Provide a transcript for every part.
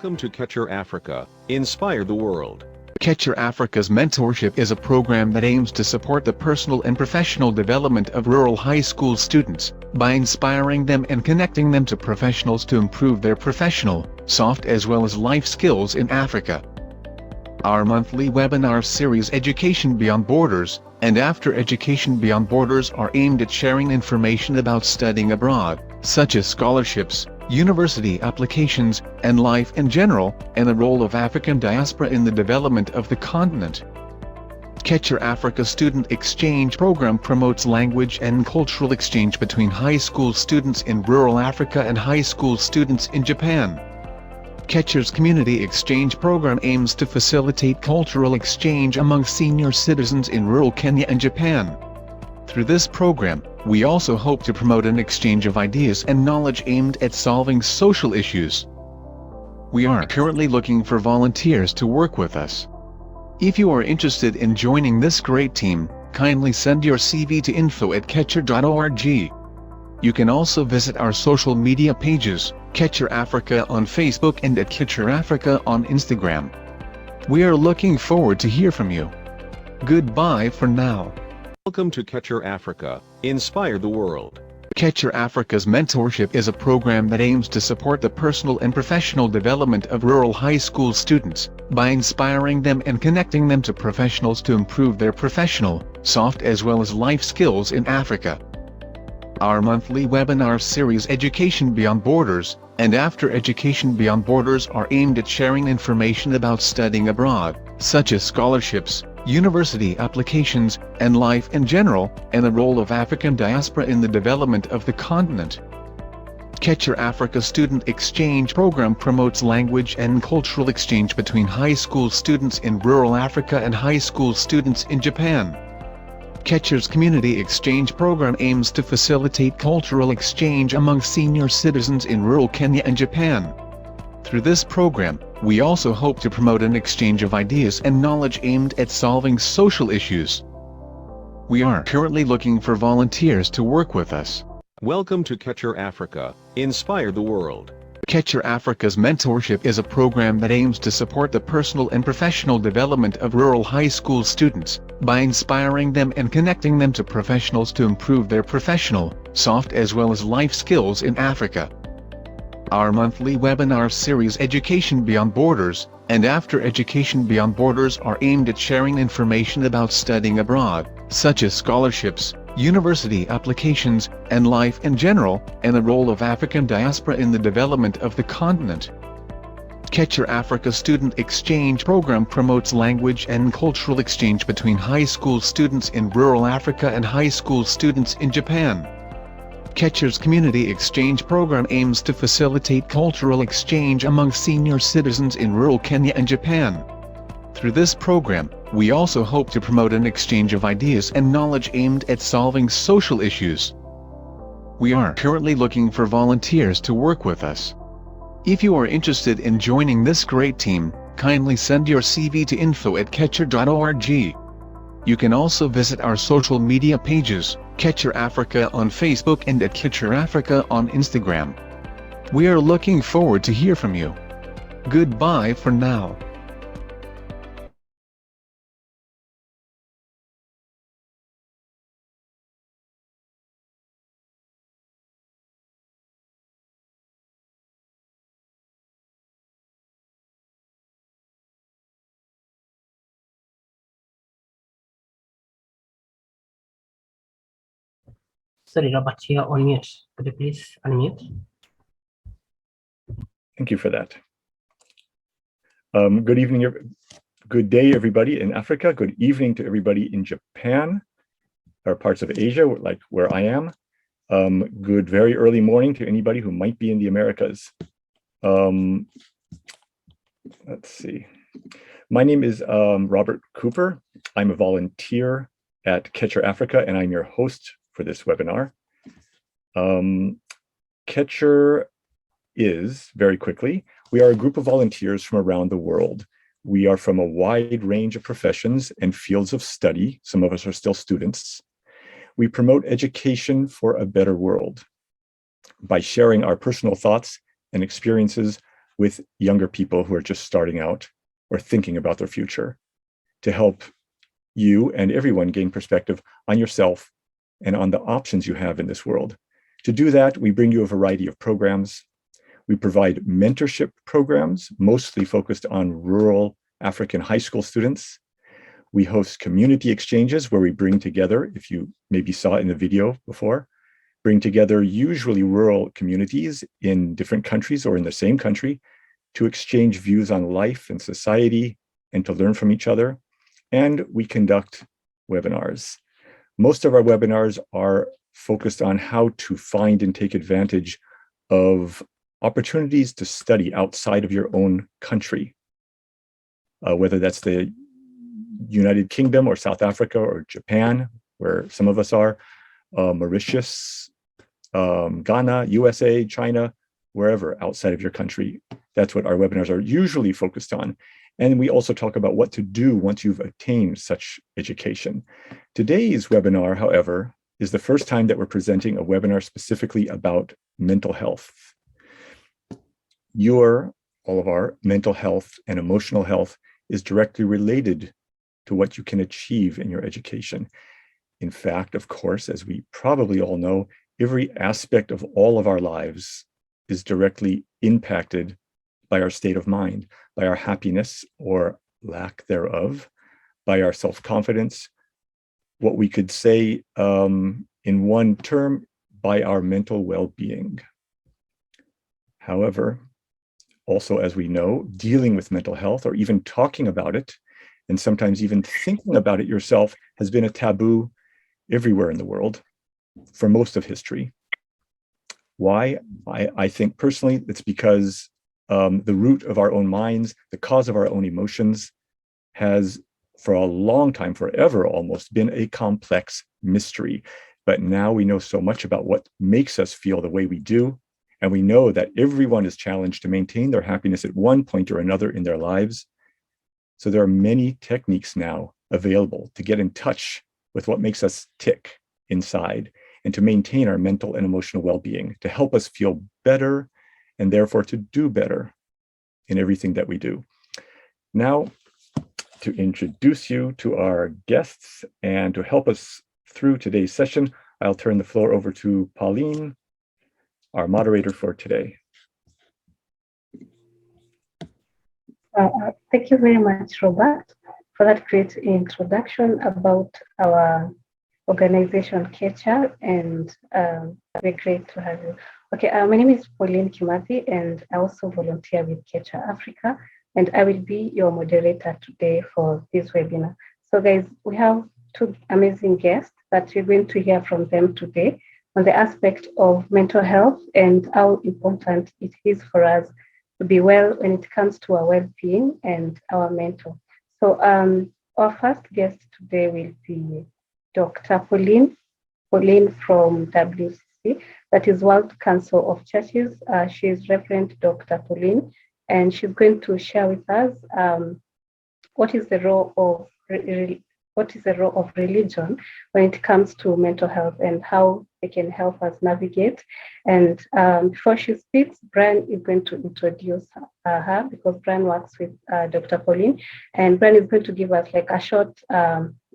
Welcome to Kecher Africa. Inspire the world. Kecher Africa's mentorship is a program that aims to support the personal and professional development of rural high school students, by inspiring them and connecting them to professionals to improve their professional, soft as well as life skills in Africa. Our monthly webinar series Education Beyond Borders and After Education Beyond Borders are aimed at sharing information about studying abroad, such as scholarships, university applications, and life in general, and the role of African diaspora in the development of the continent. Kecher Africa Student Exchange Program promotes language and cultural exchange between high school students in rural Africa and high school students in Japan. Kecher's Community Exchange Program aims to facilitate cultural exchange among senior citizens in rural Kenya and Japan. Through this program, we also hope to promote an exchange of ideas and knowledge aimed at solving social issues. We are currently looking for volunteers to work with us. If you are interested in joining this great team, kindly send your CV to info@kecher.org. You can also visit our social media pages, Kecher Africa on Facebook and at Kecher Africa on Instagram. We are looking forward to hear from you. Goodbye for now. Welcome to Kecher Africa. Inspire the world. Kecher Africa's mentorship is a program that aims to support the personal and professional development of rural high school students, by inspiring them and connecting them to professionals to improve their professional, soft as well as life skills in Africa. Our monthly webinar series Education Beyond Borders and After Education Beyond Borders are aimed at sharing information about studying abroad, such as scholarships, university applications, and life in general, and the role of African diaspora in the development of the continent. Kecher Africa Student Exchange Program promotes language and cultural exchange between high school students in rural Africa and high school students in Japan. Kecher's Community Exchange Program aims to facilitate cultural exchange among senior citizens in rural Kenya and Japan. Through this program, we also hope to promote an exchange of ideas and knowledge aimed at solving social issues. We are currently looking for volunteers to work with us. Welcome to Kecher Africa. Inspire the world. Kecher Africa's mentorship is a program that aims to support the personal and professional development of rural high school students, by inspiring them and connecting them to professionals to improve their professional, soft as well as life skills in Africa. Our monthly webinar series Education Beyond Borders and After Education Beyond Borders are aimed at sharing information about studying abroad, such as scholarships, university applications, and life in general, and the role of African diaspora in the development of the continent. Kecher Africa Student Exchange Program promotes language and cultural exchange between high school students in rural Africa and high school students in Japan. Kecher's Community Exchange Program aims to facilitate cultural exchange among senior citizens in rural Kenya and Japan. Through this program, we also hope to promote an exchange of ideas and knowledge aimed at solving social issues. We are currently looking for volunteers to work with us. If you are interested in joining this great team, kindly send your CV to info@kecher.org. You can also visit our social media pages, Kecher Africa on Facebook and at Kecher Africa on Instagram. We are looking forward to hear from you. Goodbye for now. Sorry, Robert, you're on mute. Could you please unmute? Thank you for that. Good evening, good day, everybody in Africa. Good evening to everybody in Japan, or parts of Asia, like where I am. Good very early morning to anybody who might be in the Americas. Let's see. My name is Robert Cooper. I'm a volunteer at Kecher Africa, and I'm your host for this webinar. Kecher is, very quickly, we are a group of volunteers from around the world. We are from a wide range of professions and fields of study. Some of us are still students. We promote education for a better world by sharing our personal thoughts and experiences with younger people who are just starting out or thinking about their future, to help you and everyone gain perspective on yourself and on the options you have in this world. To do that, we bring you a variety of programs. We provide mentorship programs, mostly focused on rural African high school students. We host community exchanges where we bring together, if you maybe saw it in the video before, bring together usually rural communities in different countries or in the same country to exchange views on life and society and to learn from each other. And we conduct webinars. Most of our webinars are focused on how to find and take advantage of opportunities to study outside of your own country, whether that's the United Kingdom or South Africa or Japan, where some of us are, Mauritius, Ghana, USA, China, wherever outside of your country. That's what our webinars are usually focused on. And we also talk about what to do once you've attained such education. Today's webinar, however, is the first time that we're presenting a webinar specifically about mental health. All of our mental health and emotional health is directly related to what you can achieve in your education. In fact, of course, as we probably all know, every aspect of all of our lives is directly impacted by our state of mind, by our happiness or lack thereof, by our self-confidence, what we could say in one term, by our mental well-being. However, also, as we know, dealing with mental health or even talking about it, and sometimes even thinking about it yourself, has been a taboo everywhere in the world for most of history. Why? I think personally, it's because the root of our own minds, the cause of our own emotions, has for a long time, forever almost, been a complex mystery. But now we know so much about what makes us feel the way we do. And we know that everyone is challenged to maintain their happiness at one point or another in their lives. So there are many techniques now available to get in touch with what makes us tick inside and to maintain our mental and emotional well-being, to help us feel better and therefore to do better in everything that we do. Now, to introduce you to our guests and to help us through today's session, I'll turn the floor over to Pauline, our moderator for today. Thank you very much, Robert, for that great introduction about our organization, Kecher, and we're great to have you. Okay, my name is Pauline Kimathi, and I also volunteer with Kecher Africa, and I will be your moderator today for this webinar. So guys, we have two amazing guests that we're going to hear from them today on the aspect of mental health and how important it is for us to be well when it comes to our well-being and our mental. So our first guest today will be Dr. Pauline from WCC, that is World Council of Churches. She is Reverend Dr. Pauline, and she's going to share with us what is the role of religion when it comes to mental health and how they can help us navigate. And before she speaks, Brian is going to introduce her because Brian works with Dr. Pauline, and Brian is going to give us like a short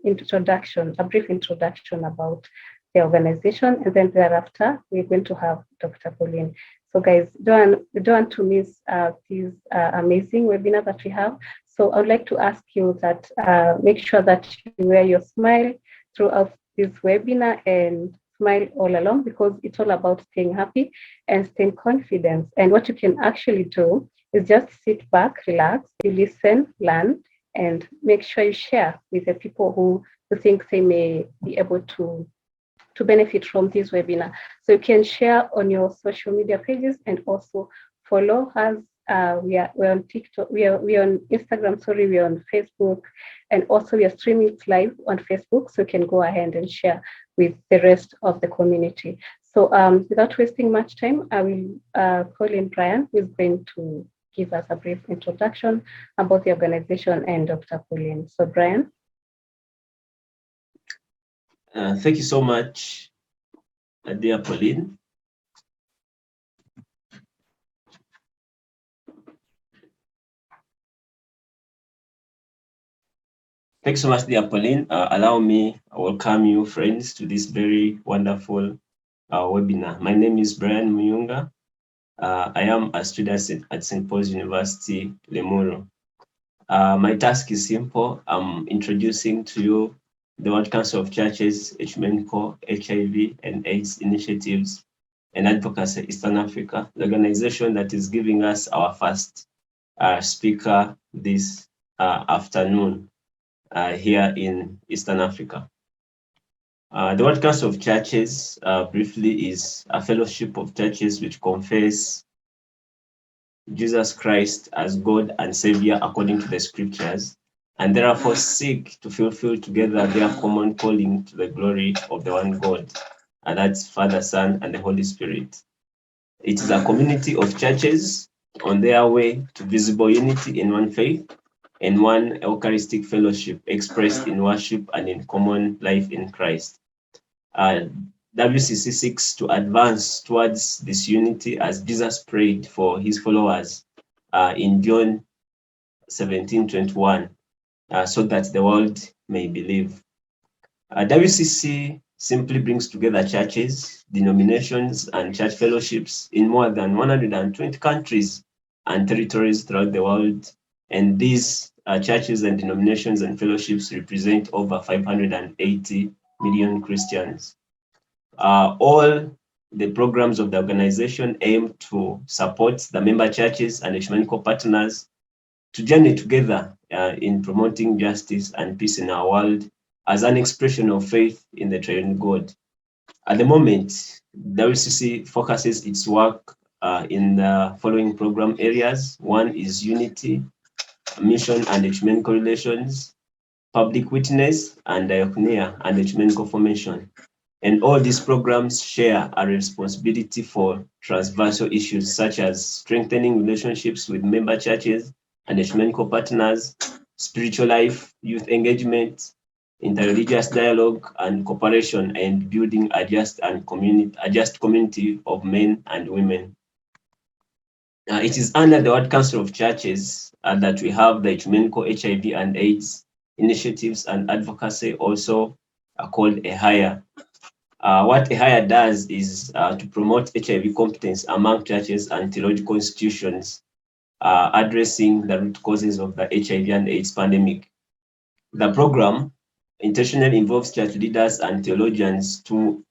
introduction, a brief introduction about the organization, and then thereafter we're going to have Dr. Pauline. So guys, don't want to miss this amazing webinar that we have. So I would like to ask you that make sure that you wear your smile throughout this webinar and smile all along, because it's all about staying happy and staying confident. And what you can actually do is just sit back, relax, you listen, learn, and make sure you share with the people who think they may be able to benefit from this webinar. So you can share on your social media pages and also follow us. We're on TikTok, we're on Instagram, we're on Facebook, and also we are streaming it live on Facebook, so you can go ahead and share with the rest of the community. So without wasting much time, I will call in Brian, who is going to give us a brief introduction about the organization and Dr. Pauline. So Brian. Thank you so much, dear Pauline. Thanks so much, dear Pauline. Allow me to welcome you, friends, to this very wonderful webinar. My name is Brian Muyunga. I am a student at St. Paul's University, Lemuru. My task is simple. I'm introducing to you the World Council of Churches, HMNCO, HIV and AIDS initiatives, and Advocacy Eastern Africa, the organization that is giving us our first speaker this afternoon here in Eastern Africa. The World Council of Churches, briefly, is a fellowship of churches which confess Jesus Christ as God and Savior according to the scriptures, and therefore seek to fulfill together their common calling to the glory of the one God, and that's Father, Son, and the Holy Spirit. It is a community of churches on their way to visible unity in one faith and one Eucharistic fellowship expressed in worship and in common life in Christ. WCC seeks to advance towards this unity as Jesus prayed for his followers in John 17:21, so that the world may believe. WCC simply brings together churches, denominations, and church fellowships in more than 120 countries and territories throughout the world. And these churches and denominations and fellowships represent over 580 million Christians. All the programs of the organization aim to support the member churches and ecumenical partners to journey together in promoting justice and peace in our world as an expression of faith in the triune God. At the moment, WCC focuses its work in the following program areas. One is unity, mission and ecumenical relations, public witness, and diaconia and ecumenical formation. And all these programs share a responsibility for transversal issues such as strengthening relationships with member churches and ecumenical partners, spiritual life, youth engagement, interreligious dialogue and cooperation, and building a just community of men and women. It is under the World Council of Churches that we have the ecumenical HIV and AIDS initiatives and advocacy, also called EHIA. What EHIA does is to promote HIV competence among churches and theological institutions, addressing the root causes of the HIV and AIDS pandemic. The program intentionally involves church leaders and theologians to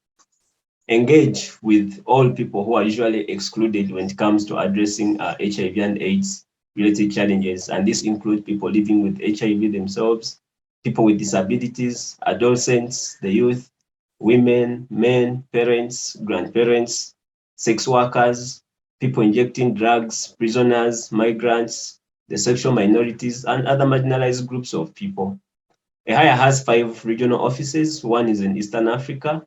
engage with all people who are usually excluded when it comes to addressing HIV and AIDS related challenges. And this includes people living with HIV themselves, people with disabilities, adolescents, the youth, women, men, parents, grandparents, sex workers, people injecting drugs, prisoners, migrants, the sexual minorities, and other marginalized groups of people. EHIA has 5 regional offices. One is in Eastern Africa,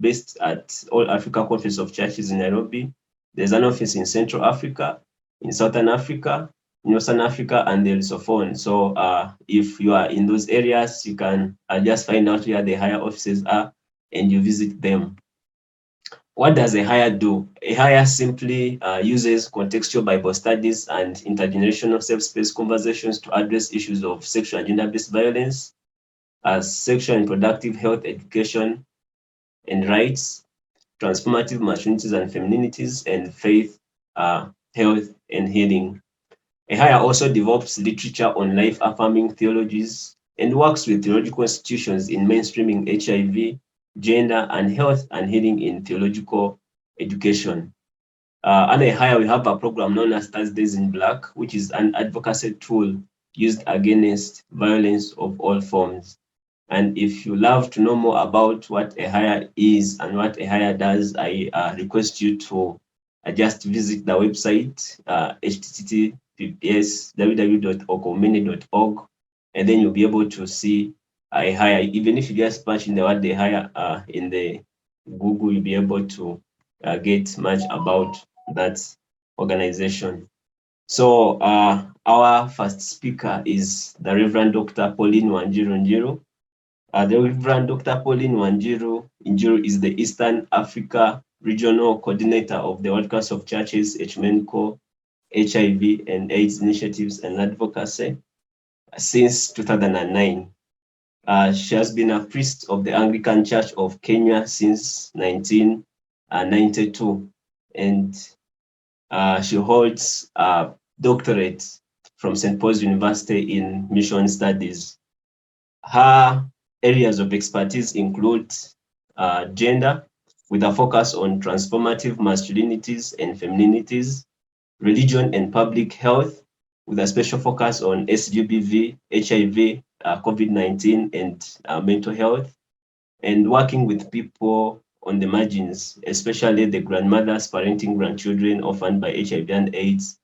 based at All Africa Conference of Churches in Nairobi. There's an office in Central Africa, in Southern Africa, in Northern Africa, and the Lusophone. So if you are in those areas, you can just find out where the EHIA offices are and you visit them. What does EHIA do? EHIA simply uses contextual Bible studies and intergenerational safe-space conversations to address issues of sexual and gender-based violence, sexual and reproductive health education and rights, transformative masculinities and femininities, and faith, health, and healing. EHIA also develops literature on life-affirming theologies and works with theological institutions in mainstreaming HIV, gender, and health and healing in theological education. Under EHIA, we have a program known as Thursdays in Black, which is an advocacy tool used against violence of all forms. And if you love to know more about what EHIA is and what EHIA does, I request you to just visit the website, https://www.okomene.org, and then you'll be able to see EHIA. Even if you just punch in the word EHIA in the Google, you'll be able to get much about that organization. So our first speaker is the Reverend Dr. Pauline Wanjiru. The Reverend Dr. Pauline Wanjiru is the Eastern Africa Regional Coordinator of the World Council of Churches, Ecumenical, HIV and AIDS Initiatives and Advocacy since 2009. She has been a priest of the Anglican Church of Kenya since 1992, and she holds a doctorate from St. Paul's University in Mission Studies. Her areas of expertise include gender, with a focus on transformative masculinities and femininities, religion and public health, with a special focus on SGBV, HIV, COVID-19, and mental health, and working with people on the margins, especially the grandmothers parenting grandchildren orphaned by HIV and AIDS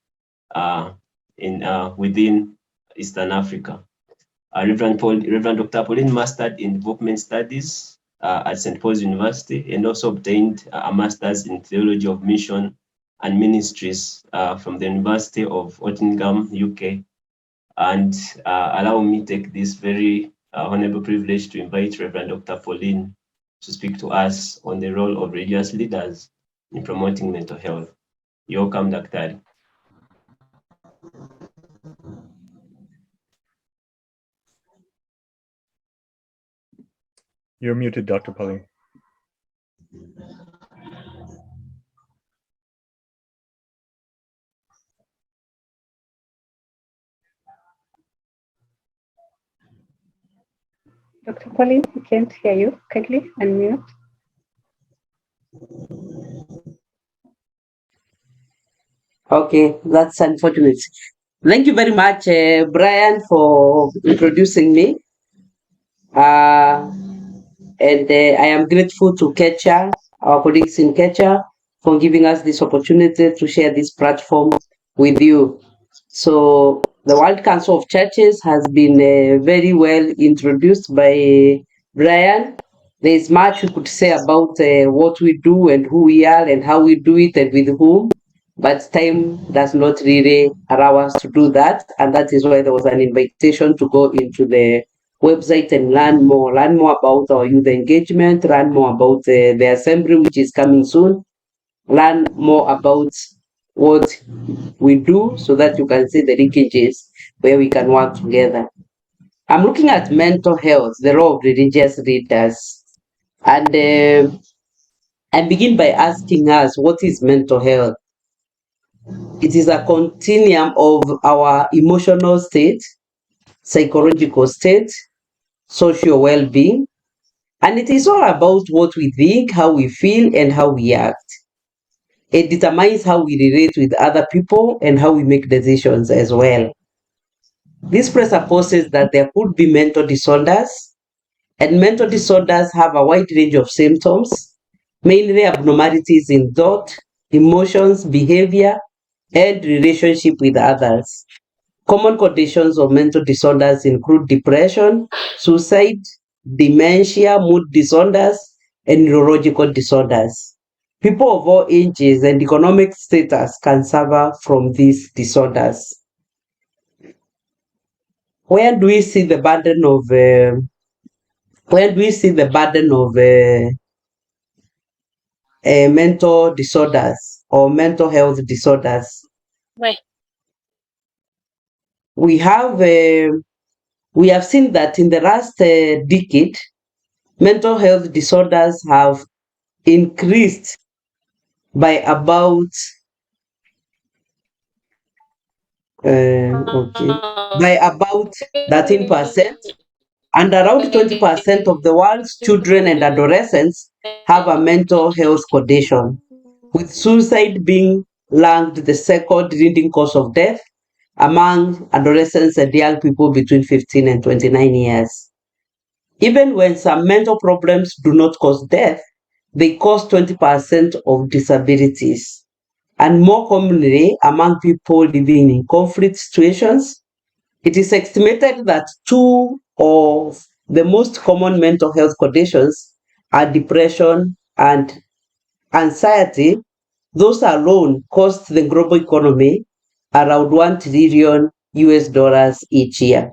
within Eastern Africa. Reverend Dr. Pauline mastered in development studies at St. Paul's University, and also obtained a master's in theology of mission and ministries from the University of Nottingham, UK. And allow me to take this very honorable privilege to invite Reverend Dr. Pauline to speak to us on the role of religious leaders in promoting mental health. You're welcome, Dr. You're muted, Dr. Pauline. Dr. Pauline, we can't hear you. Kindly unmute. Okay, that's unfortunate. Thank you very much, Brian, for introducing me. And I am grateful to Kecher, our colleagues in Kecher, for giving us this opportunity to share this platform with you. So the World Council of Churches has been very well introduced by Brian. There is much we could say about what we do and who we are and how we do it and with whom, but time does not really allow us to do that, and that is why there was an invitation to go into the website and learn more about our youth engagement, learn more about the assembly, which is coming soon, learn more about what we do, so that you can see the linkages where we can work together. I'm looking at mental health, the role of religious leaders, and I begin by asking us, what is mental health? It is a continuum of our emotional state, psychological state, social well-being, and it is all about what we think, how we feel, and how we act. It determines how we relate with other people and how we make decisions as well. This presupposes that there could be mental disorders, and mental disorders have a wide range of symptoms, mainly abnormalities in thought, emotions, behavior, and relationship with others. Common conditions of mental disorders include depression, suicide, dementia, mood disorders, and neurological disorders. People of all ages and economic status can suffer from these disorders. Where do we see the burden of mental disorders or mental health disorders? Right. We have seen that in the last decade, mental health disorders have increased by about 13%, and around 20% of the world's children and adolescents have a mental health condition, with suicide being ranked the second leading cause of death among adolescents and young people between 15 and 29 years. Even when some mental problems do not cause death, they cause 20% of disabilities, and more commonly among people living in conflict situations. It is estimated that two of the most common mental health conditions are depression and anxiety. Those alone cost the global economy around $1 trillion each year.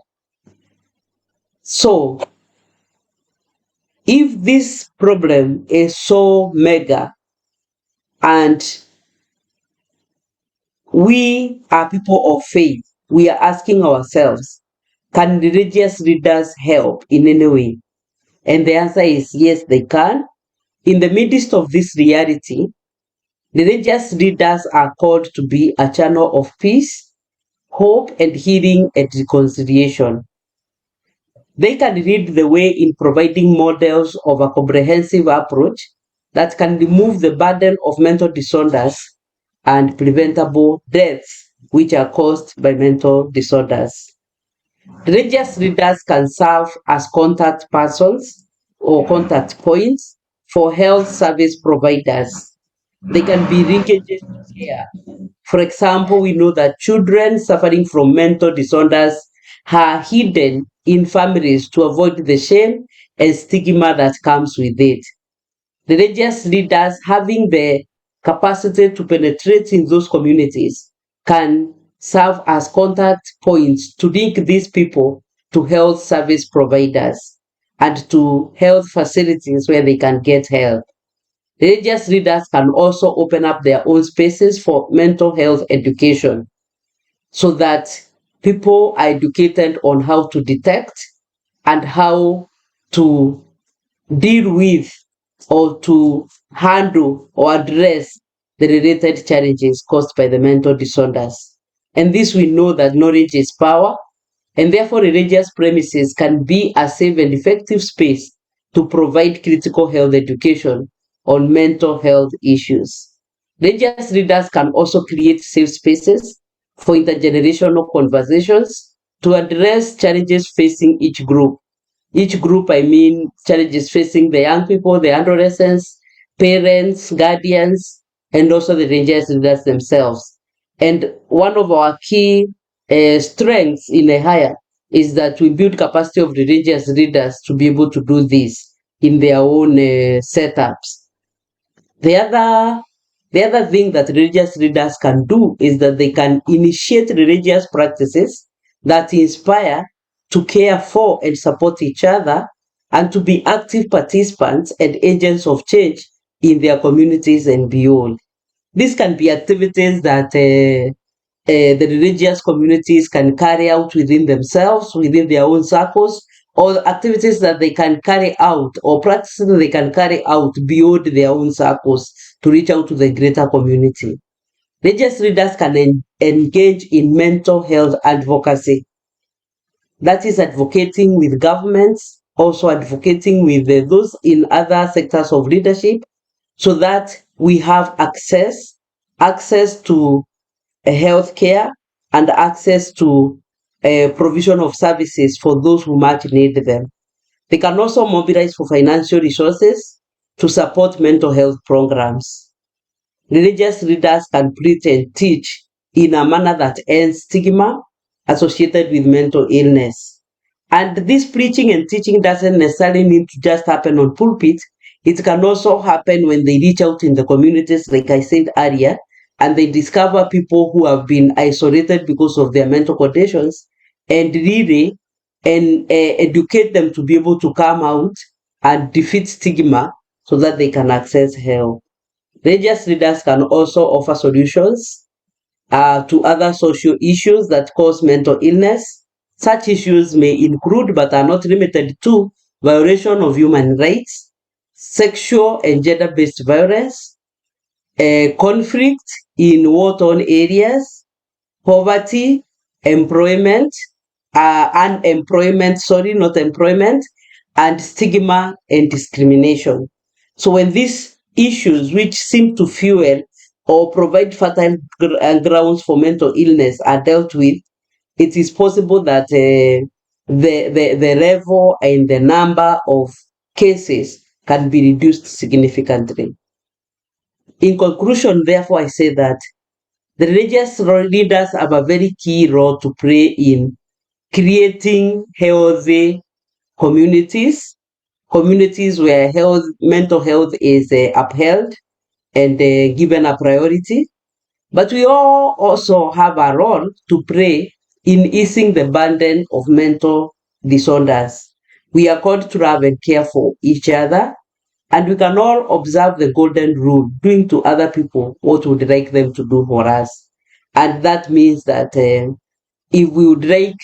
So, if this problem is so mega and we are people of faith, we are asking ourselves, Can religious leaders help in any way? And the answer is yes, they can. In the midst of this reality, religious leaders are called to be a channel of peace, hope, and healing and reconciliation. They can lead the way in providing models of a comprehensive approach that can remove the burden of mental disorders and preventable deaths which are caused by mental disorders. Religious leaders can serve as contact persons or contact points for health service providers. They can be linkages to care. For example, we know that children suffering from mental disorders are hidden in families to avoid the shame and stigma that comes with it. Religious leaders having the capacity to penetrate in those communities can serve as contact points to link these people to health service providers and to health facilities where they can get help. Religious leaders can also open up their own spaces for mental health education so that people are educated on how to detect and how to deal with or to handle or address the related challenges caused by the mental disorders. And this we know that knowledge is power, and therefore religious premises can be a safe and effective space to provide critical health education on mental health issues. Religious leaders can also create safe spaces for intergenerational conversations to address challenges facing each group. Each group, I mean, challenges facing the young people, the adolescents, parents, guardians, and also the religious leaders themselves. And one of our key strengths in a higher is that we build capacity of religious leaders to be able to do this in their own setups. The other thing that religious leaders can do is that they can initiate religious practices that inspire to care for and support each other and to be active participants and agents of change in their communities and beyond. These can be activities that the religious communities can carry out within themselves, within their own circles, or activities that they can carry out or practices that they can carry out beyond their own circles to reach out to the greater community. Religious leaders can engage in mental health advocacy. That is advocating with governments, also advocating with those in other sectors of leadership, so that we have access to health care and access to provision of services for those who much need them. They can also mobilize for financial resources to support mental health programs. Religious leaders can preach and teach in a manner that ends stigma associated with mental illness. And this preaching and teaching doesn't necessarily need to just happen on pulpit. It can also happen when they reach out in the communities, like I said earlier, and they discover people who have been isolated because of their mental conditions and really educate them to be able to come out and defeat stigma so that they can access help. Religious leaders can also offer solutions to other social issues that cause mental illness. Such issues may include, but are not limited to, violation of human rights, sexual and gender-based violence, conflict in war-torn areas, poverty, employment, unemployment, sorry, not employment, and stigma and discrimination. So when these issues, which seem to fuel or provide fertile grounds for mental illness, are dealt with, it is possible that the level and the number of cases can be reduced significantly. In conclusion, therefore, I say that the religious leaders have a very key role to play in creating healthy communities, communities where mental health is upheld and given a priority. But we all also have a role to play in easing the burden of mental disorders. We are called to love and care for each other, and we can all observe the golden rule, doing to other people what we would like them to do for us. And that means that if we would like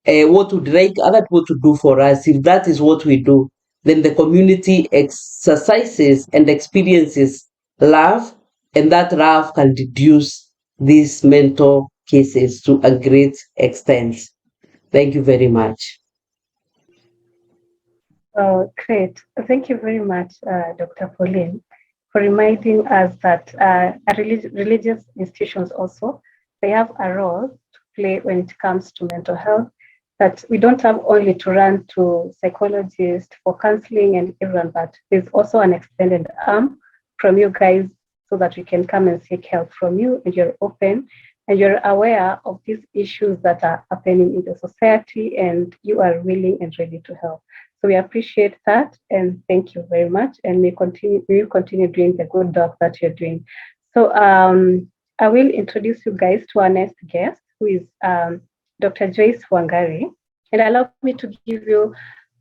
what would like other people to do for us. If that is what we do, then the community exercises and experiences love, and that love can reduce these mental cases to a great extent. Thank you very much. Oh, great. Thank you very much, Dr. Pauline, for reminding us that religious institutions also, they have a role to play when it comes to mental health, that we don't have only to run to psychologists for counseling and everyone, but there's also an extended arm from you guys so that we can come and seek help from you, and you're open and you're aware of these issues that are happening in the society, and you are willing and ready to help. So we appreciate that, and thank you very much. And we will continue doing the good work that you're doing. So I will introduce you guys to our next guest, who is Dr. Joyce Wangari. And allow me to give you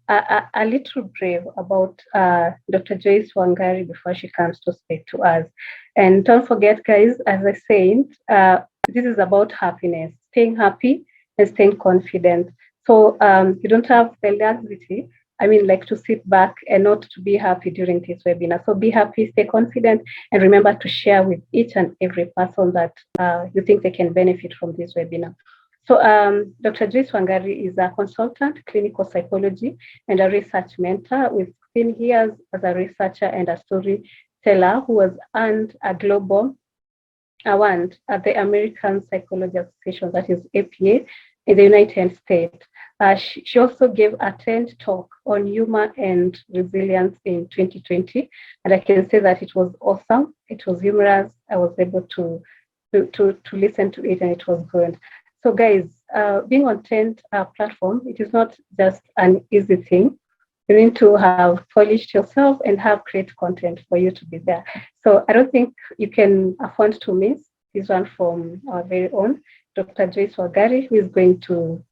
a little brief about Dr. Joyce Wangari before she comes to speak to us. And don't forget, guys, as I said, this is about happiness, staying happy and staying confident. So you don't have the luxury, like to sit back and not to be happy during this webinar. So be happy, stay confident, and remember to share with each and every person that you think they can benefit from this webinar. So Dr. Joyce Wangari is a consultant, clinical psychology, and a research mentor with 15 years as a researcher and a storyteller who has earned a global award at the American Psychology Association, that is APA, in the United States. She also gave a TED talk on humor and resilience in 2020, and I can say that it was awesome. It was humorous. I was able to listen to it, and it was good. So, guys, being on TED platform, it is not just an easy thing. You need to have polished yourself and have great content for you to be there. So I don't think you can afford to miss this one from our very own Dr. Joyce Wangari, who is going to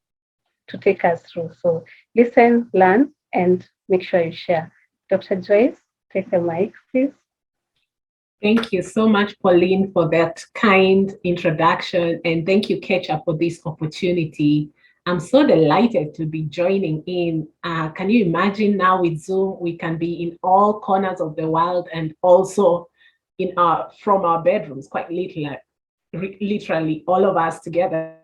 take us through. So listen, learn, and make sure you share. Dr. Joyce, take the mic, please. Thank you so much, Pauline, for that kind introduction. And thank you, Kecher, for this opportunity. I'm so delighted to be joining in. Can you imagine now with Zoom, we can be in all corners of the world and also from our bedrooms, quite literally all of us together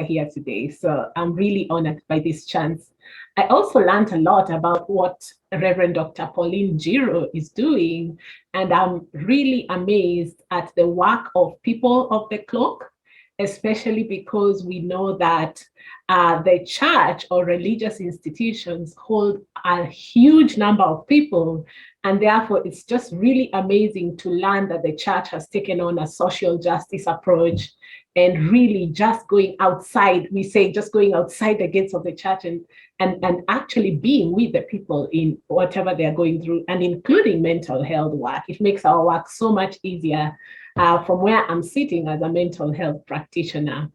here today. So I'm really honored by this chance. I also learned a lot about what Reverend Dr. Pauline Giro is doing, and I'm really amazed at the work of people of the clock, especially because we know that the church or religious institutions hold a huge number of people, and therefore it's just really amazing to learn that the church has taken on a social justice approach and really just going outside, we say just going outside the gates of the church and actually being with the people in whatever they're going through, and including mental health work. It makes our work so much easier from where I'm sitting as a mental health practitioner.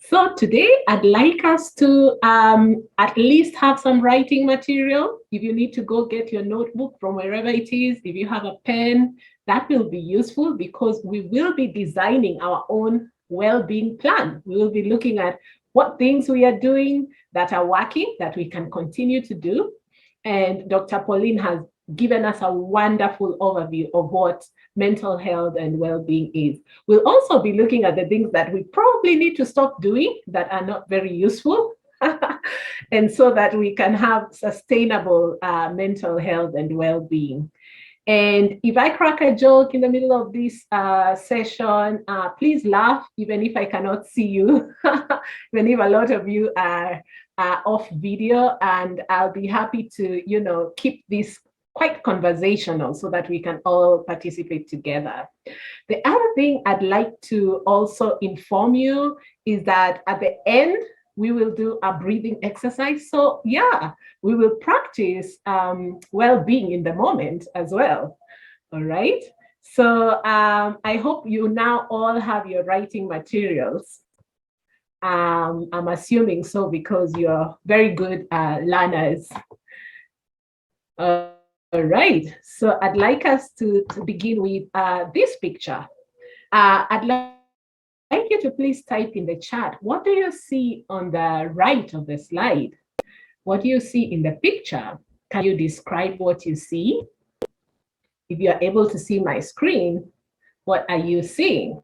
So today I'd like us to at least have some writing material. If you need to go get your notebook from wherever it is, if you have a pen, that will be useful because we will be designing our own well-being plan. We will be looking at what things we are doing that are working, that we can continue to do. And Dr. Pauline has given us a wonderful overview of what mental health and well-being is. We'll also be looking at the things that we probably need to stop doing that are not very useful, and so that we can have sustainable mental health and well-being. And if I crack a joke in the middle of this session, please laugh, even if I cannot see you, even if a lot of you are off video, and I'll be happy to, keep this quite conversational so that we can all participate together. The other thing I'd like to also inform you is that at the end, we will do a breathing exercise. So yeah, we will practice well-being in the moment as well. All right. So I hope you now all have your writing materials. I'm assuming so because you're very good learners. All right. So I'd like us to begin with this picture. I'd like like you to please type in the chat, what do you see on the right of the slide? What do you see in the picture? Can you describe what you see? If you are able to see my screen, what are you seeing?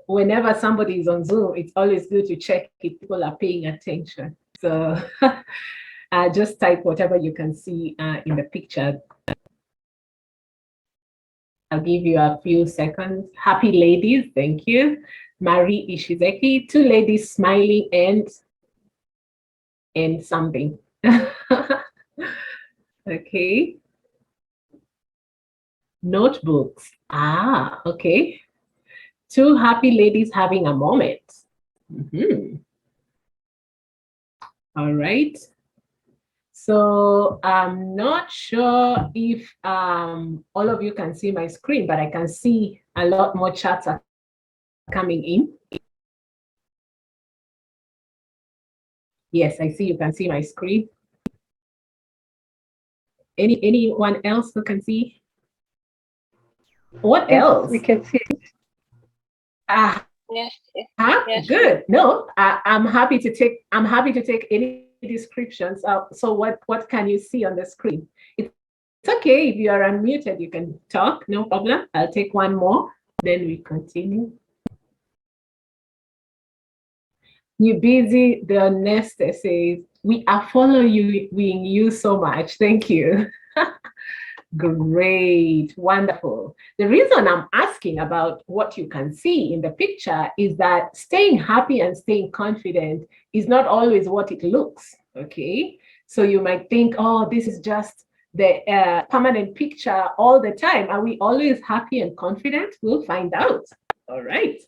Whenever somebody is on Zoom, it's always good to check if people are paying attention. So just type whatever you can see in the picture. I'll give you a few seconds. Happy ladies, thank you. Marie Ishizeki, 2 ladies smiling and something. Okay. Notebooks. Ah, okay. 2 happy ladies having a moment. All right. So I'm not sure if all of you can see my screen, but I can see a lot more chats are coming in. Yes, I see you can see my screen. Anyone else who can see? What else? We can see it. Yes. Yes. Good. No, I'm happy to take any descriptions. So what can you see on the screen? It's okay if you are unmuted, you can talk, no problem. I'll take one more, then we continue. You busy, the nest says, we are following you so much. Thank you. Great, wonderful. The reason I'm asking about what you can see in the picture is that staying happy and staying confident is not always what it looks, okay? So you might think, oh, this is just the permanent picture all the time. Are we always happy and confident? We'll find out, all right?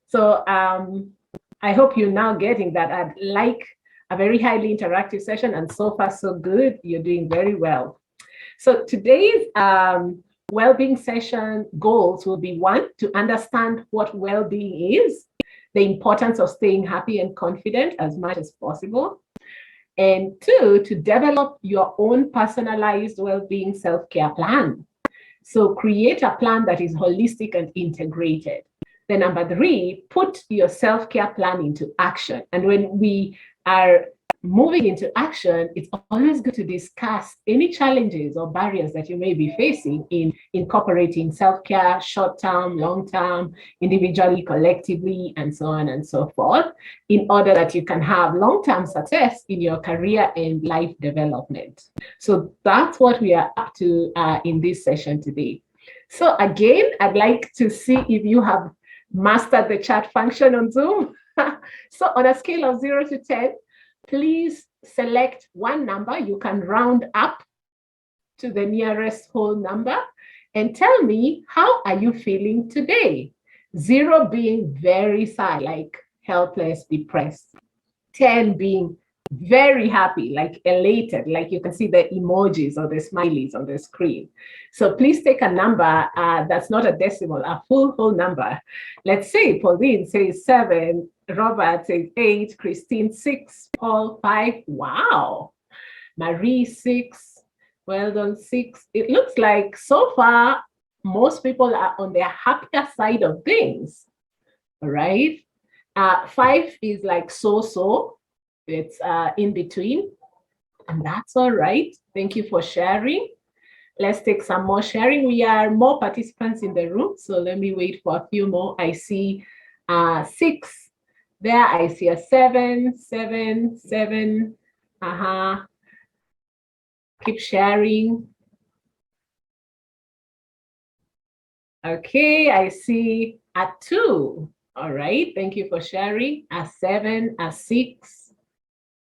So I hope you're now getting that. I'd like a very highly interactive session, and so far so good. You're doing very well. So today's well-being session goals will be 1, to understand what well-being is, the importance of staying happy and confident as much as possible, and 2, to develop your own personalized well-being self-care plan. So create a plan that is holistic and integrated. Then number 3, put your self-care plan into action. And when we are moving into action, it's always good to discuss any challenges or barriers that you may be facing in incorporating self-care, short-term, long-term, individually, collectively, and so on and so forth, in order that you can have long-term success in your career and life development. So that's what we are up to in this session today. So again, I'd like to see if you have mastered the chat function on Zoom. So on a scale of 0 to 10, please select one number. You can round up to the nearest whole number and tell me, how are you feeling today? 0 being very sad, like helpless, depressed. 10 being very happy, like elated, like you can see the emojis or the smileys on the screen. So please take a number that's not a decimal, a full whole number. Let's say Pauline says 7, Robert says 8, Christine 6, Paul 5. Wow. Marie 6, well done 6. It looks like so far most people are on their happier side of things. All right. 5 is like so. It's in between, and that's all right. Thank you for sharing. Let's take some more sharing. We are more participants in the room, so let me wait for a few more. I see 6 there. I see a 7. Keep sharing. Okay, I see a 2. All right, thank you for sharing. A 7, a 6.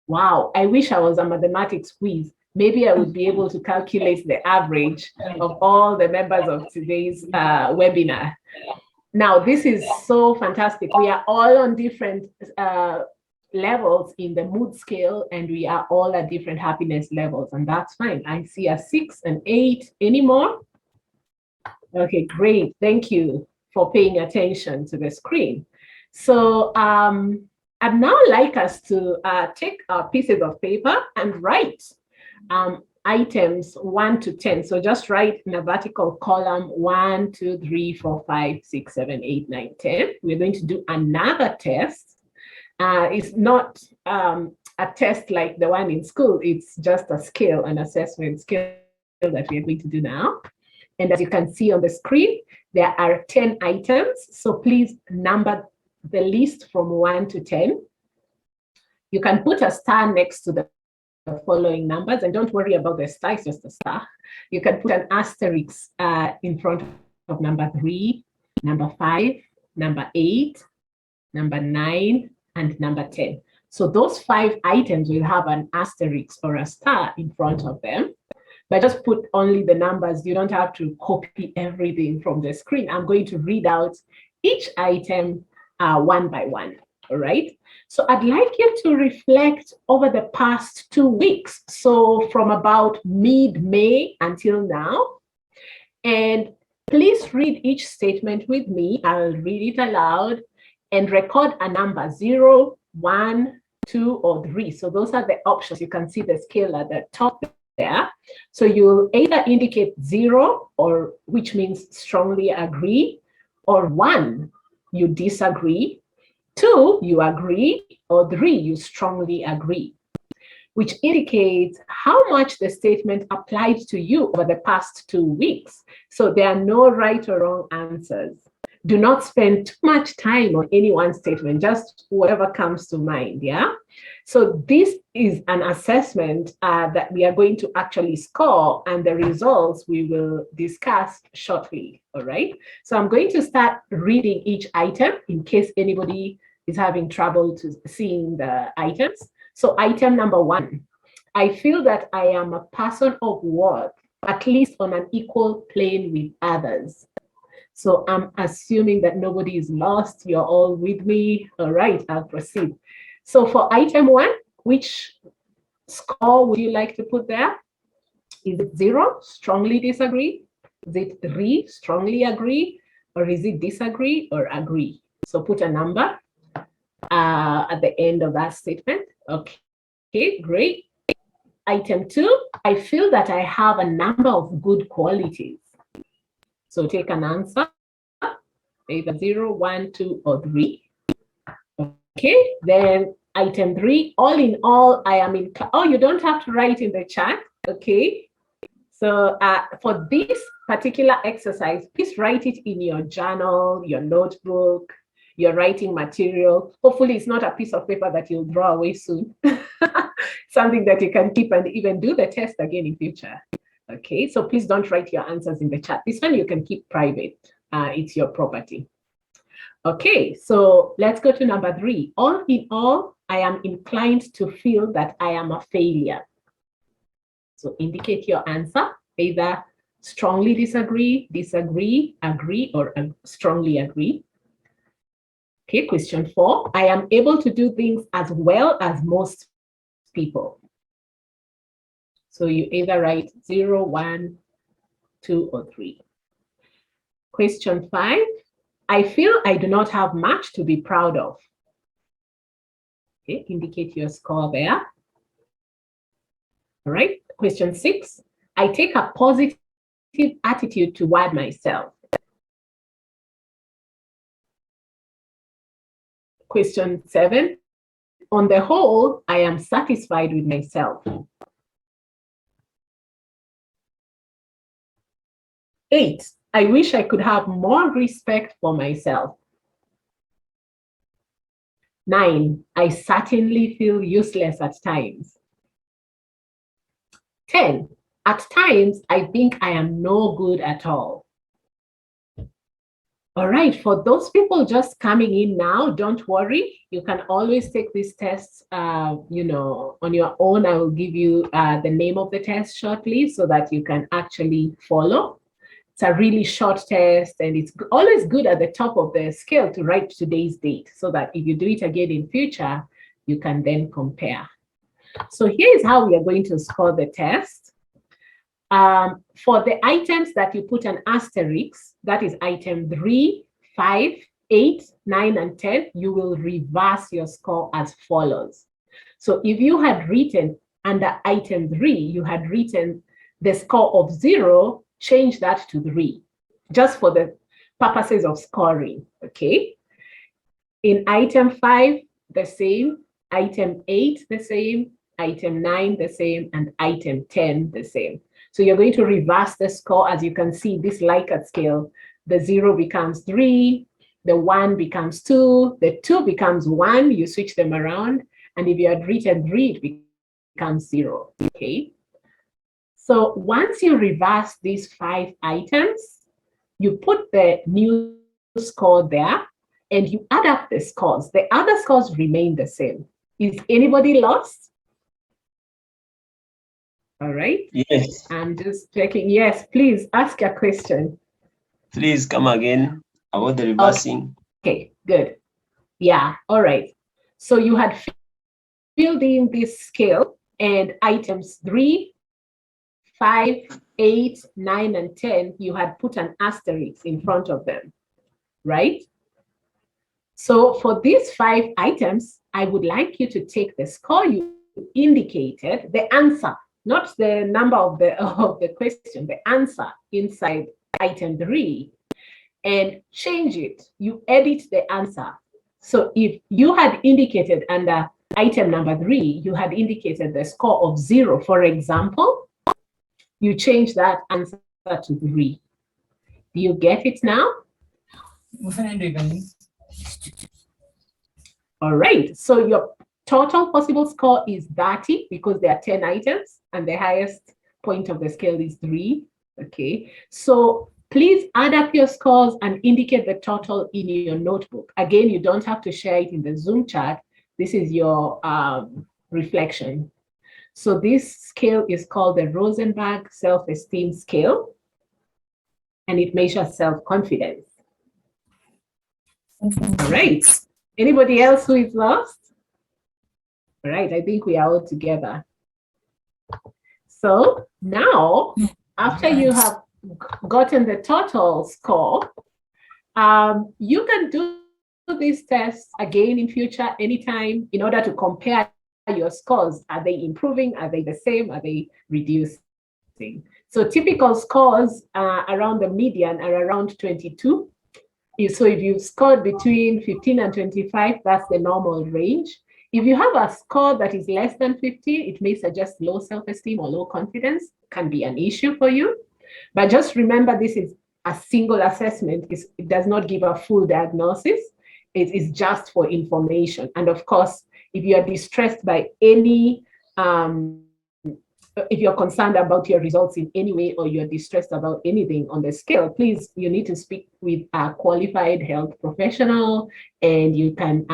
Wow, I wish I was a mathematics quiz. Maybe I would be able to calculate the average of all the members of today's webinar. Now, this is so fantastic. We are all on different levels in the mood scale, and we are all at different happiness levels, and that's fine. I see a 6, an 8. Any more? Okay, great. Thank you for paying attention to the screen. So I'd now like us to take our pieces of paper and write items 1 to 10. So just write in a vertical column 1, 2, 3, 4, 5, 6, 7, 8, 9, 10. We're going to do another test. It's not a test like the one in school. It's just a scale, an assessment scale that we are going to do now. And as you can see on the screen, there are 10 items. So please number the list from 1 to 10. You can put a star next to the following numbers, and don't worry about the star, it's just a star. You can put an asterisk in front of number 3, number 5, number 8, number 9, and number 10. So those 5 items will have an asterisk or a star in front of them. But just put only the numbers. You don't have to copy everything from the screen. I'm going to read out each item one by one. All right. So I'd like you to reflect over the past 2 weeks. So from about mid-May until now. And please read each statement with me. I'll read it aloud and record a number 0, 1, 2, or 3. So those are the options. You can see the scale at the top there. So you'll either indicate 0, or which means strongly agree, or 1, you disagree, 2, you agree, or 3, you strongly agree, which indicates how much the statement applied to you over the past 2 weeks. So there are no right or wrong answers. Do not spend too much time on any one statement, just whatever comes to mind, yeah? So this is an assessment that we are going to actually score, and the results we will discuss shortly, all right? So I'm going to start reading each item in case anybody is having trouble to seeing the items. So item number 1, I feel that I am a person of worth, at least on an equal plane with others. So I'm assuming that nobody is lost. You're all with me. All right, I'll proceed. So for item 1, which score would you like to put there? Is it 0, strongly disagree? Is it 3, strongly agree? Or is it disagree or agree? So put a number at the end of that statement. Okay, great. Item 2, I feel that I have a number of good qualities. So take an answer, either 0, 1, 2, or 3. Okay, then item 3, all in all, I am in, oh, you don't have to write in the chat, okay? So for this particular exercise, please write it in your journal, your notebook, your writing material. Hopefully it's not a piece of paper that you'll throw away soon. Something that you can keep and even do the test again in future. Okay, so please don't write your answers in the chat. This one you can keep private. It's your property. Okay, so let's go to number 3. All in all, I am inclined to feel that I am a failure. So indicate your answer, either strongly disagree, disagree, agree, or strongly agree. Okay, question 4, I am able to do things as well as most people. So you either write 0, 1, 2, or 3. Question 5, I feel I do not have much to be proud of. Okay, indicate your score there. All right, question 6, I take a positive attitude toward myself. Question 7, on the whole, I am satisfied with myself. 8, I wish I could have more respect for myself. 9, I certainly feel useless at times. 10, at times, I think I am no good at all. All right, for those people just coming in now, don't worry. You can always take these tests, on your own. I will give you the name of the test shortly so that you can actually follow. It's a really short test, and it's always good at the top of the scale to write today's date so that if you do it again in future, you can then compare. So here's how we are going to score the test. For the items that you put an asterisk, that is item 3, 5, 8, 9, and 10, you will reverse your score as follows. So if you had written under item 3, you had written the score of 0, change that to 3, just for the purposes of scoring, okay? In item 5, the same, item 8, the same, item 9, the same, and item 10, the same. So you're going to reverse the score. As you can see, this Likert scale, the 0 becomes 3, the 1 becomes 2, the 2 becomes 1, you switch them around, and if you had written 3, it becomes 0, okay? So once you reverse these 5 items, you put the new score there, and you add up the scores. The other scores remain the same. Is anybody lost? All right. Yes. I'm just checking. Yes, please ask your question. Please come again about the reversing. Okay, good. Yeah, all right. So you had filled in this scale, and items 3, 5, 8, 9, and 10, you had put an asterisk in front of them, right? So for these 5 items, I would like you to take the score you indicated, the answer, not the number of the question, the answer inside item 3, and change it. You edit the answer. So if you had indicated under item number 3, you had indicated the score of 0, for example, you change that answer to 3. Do you get it now? All right, so your total possible score is 30 because there are 10 items and the highest point of the scale is 3, okay? So please add up your scores and indicate the total in your notebook. Again, you don't have to share it in the Zoom chat. This is your reflection. So this scale is called the Rosenberg Self-Esteem Scale, and it measures self-confidence. All right. Anybody else who is lost? All right, I think we are all together. So now, after you have gotten the total score, you can do these tests again in future, anytime, in order to compare your scores. Are they improving? Are they the same? Are they reducing? So typical scores around the median are around 22. So if you've scored between 15 and 25, that's the normal range. If you have a score that is less than 50, it may suggest low self-esteem or low confidence, can be an issue for you. But just remember, this is a single assessment. It does not give a full diagnosis. It is just for information. And of course, if you are distressed by any, if you're concerned about your results in any way, or you're distressed about anything on the scale, please, you need to speak with a qualified health professional, and you can,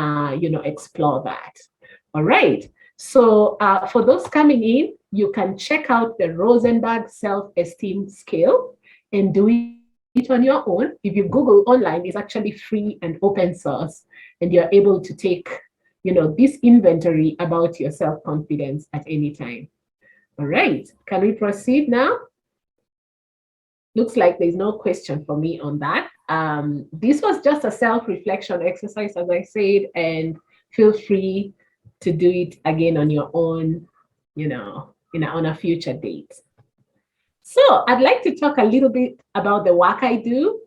explore that. All right. So for those coming in, you can check out the Rosenberg Self-Esteem Scale and do it on your own. If you Google online, it's actually free and open source, and you're able to take, this inventory about your self-confidence at any time. All right, can we proceed now? Looks like there's no question for me on that. This was just a self-reflection exercise, as I said, and feel free to do it again on your own, on a future date. So I'd like to talk a little bit about the work I do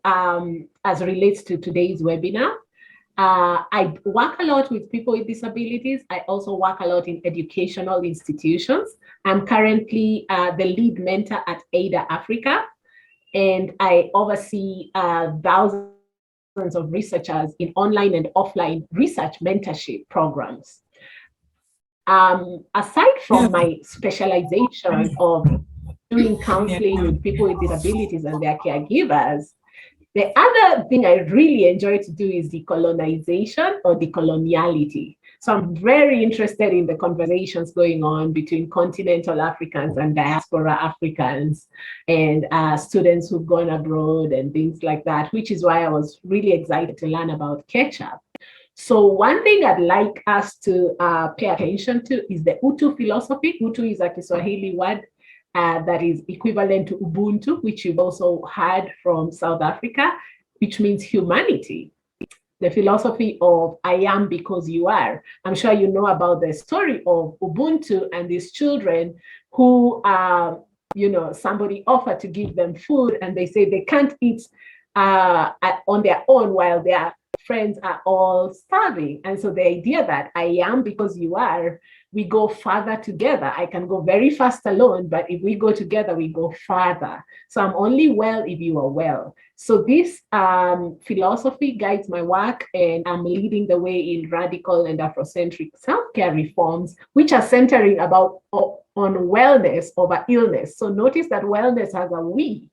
as relates to today's webinar. I work a lot with people with disabilities. I also work a lot in educational institutions. I'm currently the lead mentor at AIDA Africa, and I oversee thousands of researchers in online and offline research mentorship programs. Aside from my specialization of doing counseling with people with disabilities and their caregivers, the other thing I really enjoy to do is decolonization or decoloniality. So I'm very interested in the conversations going on between continental Africans and diaspora Africans, and students who've gone abroad and things like that, which is why I was really excited to learn about Kecher. So one thing I'd like us to pay attention to is the Utu philosophy. Utu is a Kiswahili word that is equivalent to Ubuntu, which you've also heard from South Africa, which means humanity. the philosophy of I am because you are. I'm sure you know about the story of Ubuntu and these children who, somebody offered to give them food and they say they can't eat on their own while their friends are all starving. And so the idea that I am because you are, we go farther together. I can go very fast alone, but if we go together, we go farther. So I'm only well if you are well. So this philosophy guides my work, and I'm leading the way in radical and Afrocentric self-care reforms, which are centering on wellness over illness. So notice that wellness has a we.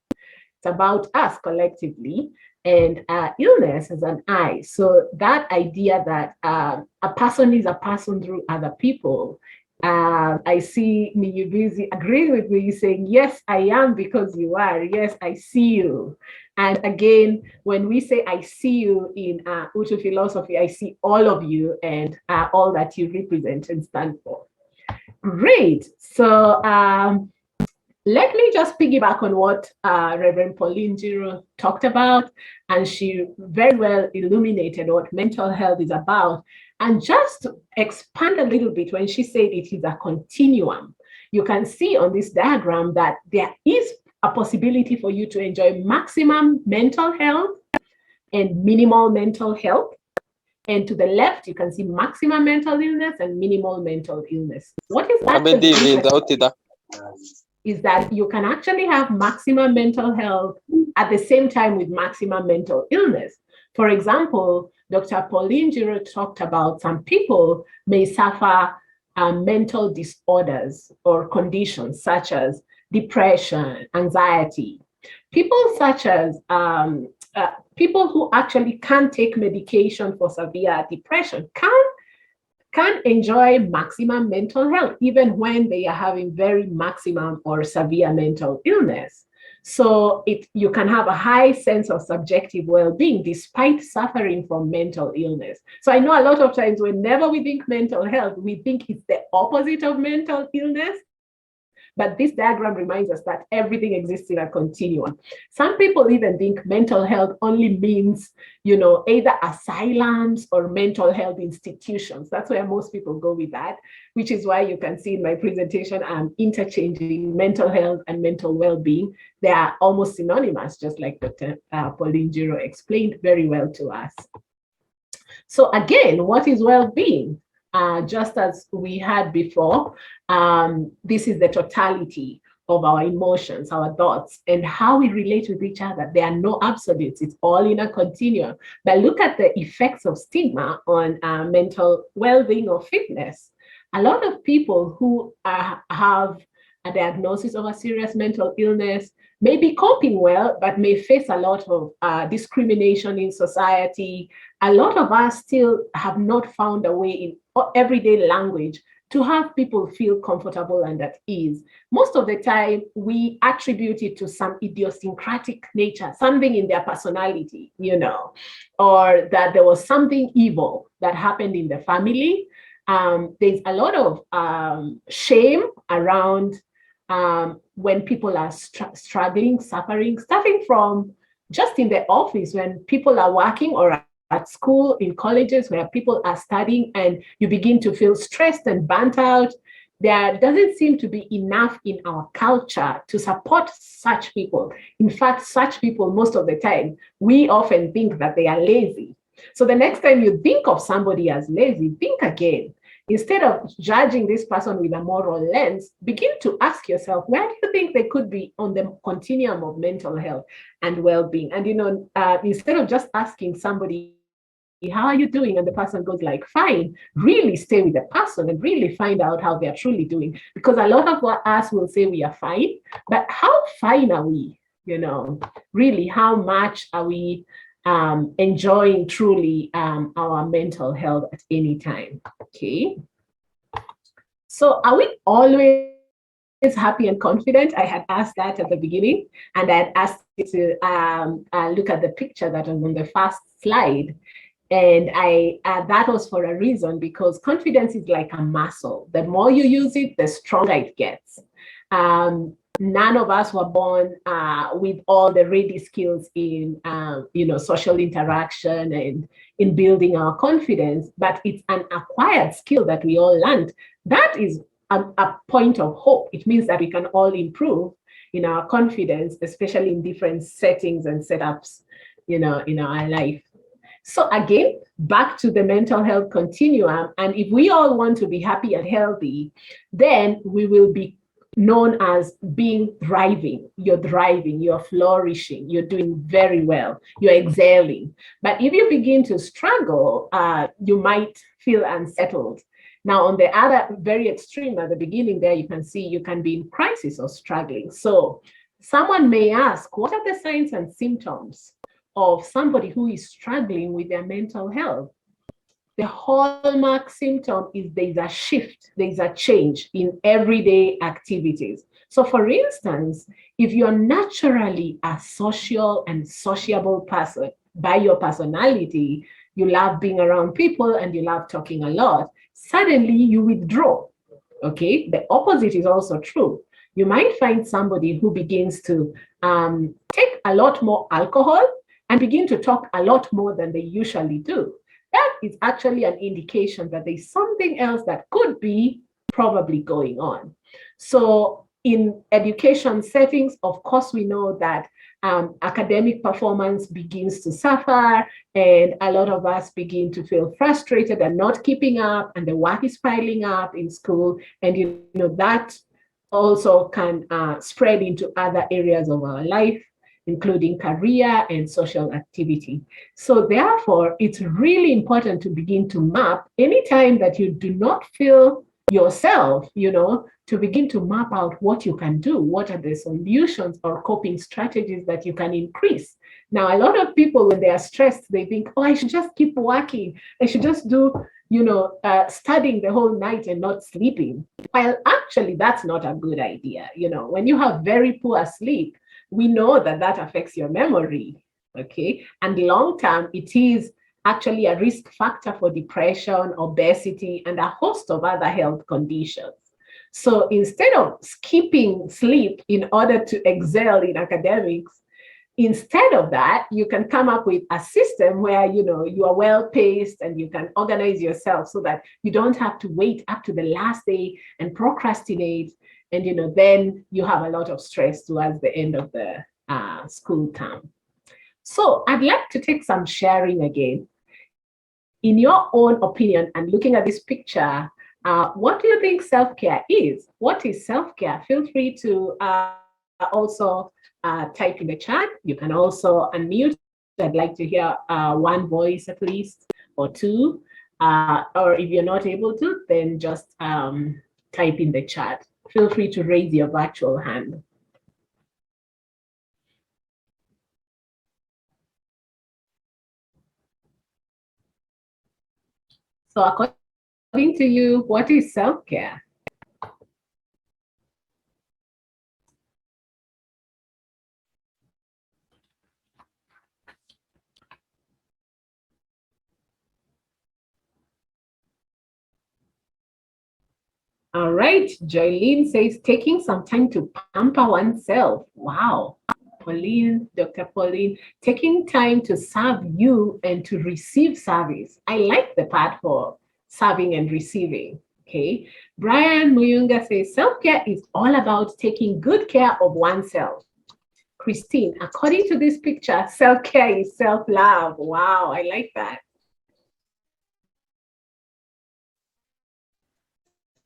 It's about us collectively, and illness as an I. So that idea that a person is a person through other people. I see Niyubizi agree with me saying, yes, I am because you are. Yes, I see you. And again, when we say I see you in Utu Philosophy, I see all of you and all that you represent and stand for. Great. So let me just piggyback on what Reverend Pauline Giro talked about, and she very well illuminated what mental health is about. And just to expand a little bit, when she said it is a continuum, you can see on this diagram that there is a possibility for you to enjoy maximum mental health and minimal mental health. And to the left, you can see maximum mental illness and minimal mental illness. What is that? Is that you can actually have maximum mental health at the same time with maximum mental illness. For example, Dr. Pauline Giro talked about some people may suffer mental disorders or conditions such as depression, anxiety. People such as people who actually can't take medication for severe depression can enjoy maximum mental health, even when they are having very maximum or severe mental illness. So you can have a high sense of subjective well-being despite suffering from mental illness. So I know a lot of times whenever we think mental health, we think it's the opposite of mental illness. But this diagram reminds us that everything exists in a continuum. Some people even think mental health only means, either asylums or mental health institutions. That's where most people go with that, which is why you can see in my presentation, I'm interchanging mental health and mental well-being. They are almost synonymous, just like Dr. Pauline Giro explained very well to us. So again, what is well-being? Just as we had before, this is the totality of our emotions, our thoughts, and how we relate with each other. There are no absolutes. It's all in a continuum. But look at the effects of stigma on mental well-being or fitness. A lot of people who have a diagnosis of a serious mental illness may be coping well, but may face a lot of discrimination in society. A lot of us still have not found a way in everyday language to have people feel comfortable and at ease. Most of the time, we attribute it to some idiosyncratic nature, something in their personality, or that there was something evil that happened in the family. There's a lot of shame around when people are struggling, suffering, starting from just in the office when people are working or at school, in colleges where people are studying and you begin to feel stressed and burnt out. There doesn't seem to be enough in our culture to support such people. In fact, such people, most of the time, we often think that they are lazy. So the next time you think of somebody as lazy, think again. Instead of judging this person with a moral lens, begin to ask yourself, where do you think they could be on the continuum of mental health and well-being? And, instead of just asking somebody, how are you doing? And the person goes like, fine, really stay with the person and really find out how they're truly doing. Because a lot of us will say we are fine, but how fine are we? Really, how much are we enjoying truly our mental health at any time? Okay. So are we always happy and confident? I had asked that at the beginning, and I had asked you to look at the picture that was on the first slide. And that was for a reason, because confidence is like a muscle. The more you use it, the stronger it gets. none of us were born with all the ready skills in, social interaction and in building our confidence, but it's an acquired skill that we all learned. That is a point of hope. It means that we can all improve in our confidence, especially in different settings and setups, in our life. So again, back to the mental health continuum. And if we all want to be happy and healthy, then we will be known as being thriving. You're flourishing, you're doing very well, you're excelling. But if you begin to struggle, you might feel unsettled. Now, on the other very extreme at the beginning there, you can see you can be in crisis or struggling. So someone may ask, what are the signs and symptoms of somebody who is struggling with their mental health? The hallmark symptom is there's a shift, there's a change in everyday activities. So for instance, if you're naturally a social and sociable person by your personality, you love being around people and you love talking a lot, suddenly you withdraw, okay? The opposite is also true. You might find somebody who begins to take a lot more alcohol and begin to talk a lot more than they usually do. That is actually an indication that there's something else that could be probably going on. So in education settings, of course, we know that academic performance begins to suffer, and a lot of us begin to feel frustrated and not keeping up, and the work is piling up in school. And that also can spread into other areas of our life, including career and social activity. So therefore, it's really important to begin to map anytime that you do not feel yourself, to begin to map out what you can do, what are the solutions or coping strategies that you can increase. Now, a lot of people, when they are stressed, they think, I should just keep working. I should just do, studying the whole night and not sleeping. Well, actually, that's not a good idea. When you have very poor sleep, we know that affects your memory, okay? And long term, it is actually a risk factor for depression, obesity, and a host of other health conditions. So instead of skipping sleep in order to excel in academics, instead of that, you can come up with a system where, you are well-paced and you can organize yourself so that you don't have to wait up to the last day and procrastinate. And, then you have a lot of stress towards the end of the school term. So I'd like to take some sharing again. In your own opinion, and looking at this picture, what do you think self-care is? What is self-care? Feel free to also type in the chat. You can also unmute. I'd like to hear one voice at least, or two. Or if you're not able to, then just type in the chat. Feel free to raise your virtual hand. So according to you, what is self-care? All right, Joylene says, taking some time to pamper oneself. Wow. Pauline, Dr. Pauline, taking time to serve you and to receive service. I like the part for serving and receiving, okay? Brian Muyunga says, self-care is all about taking good care of oneself. Christine, according to this picture, self-care is self-love. Wow, I like that.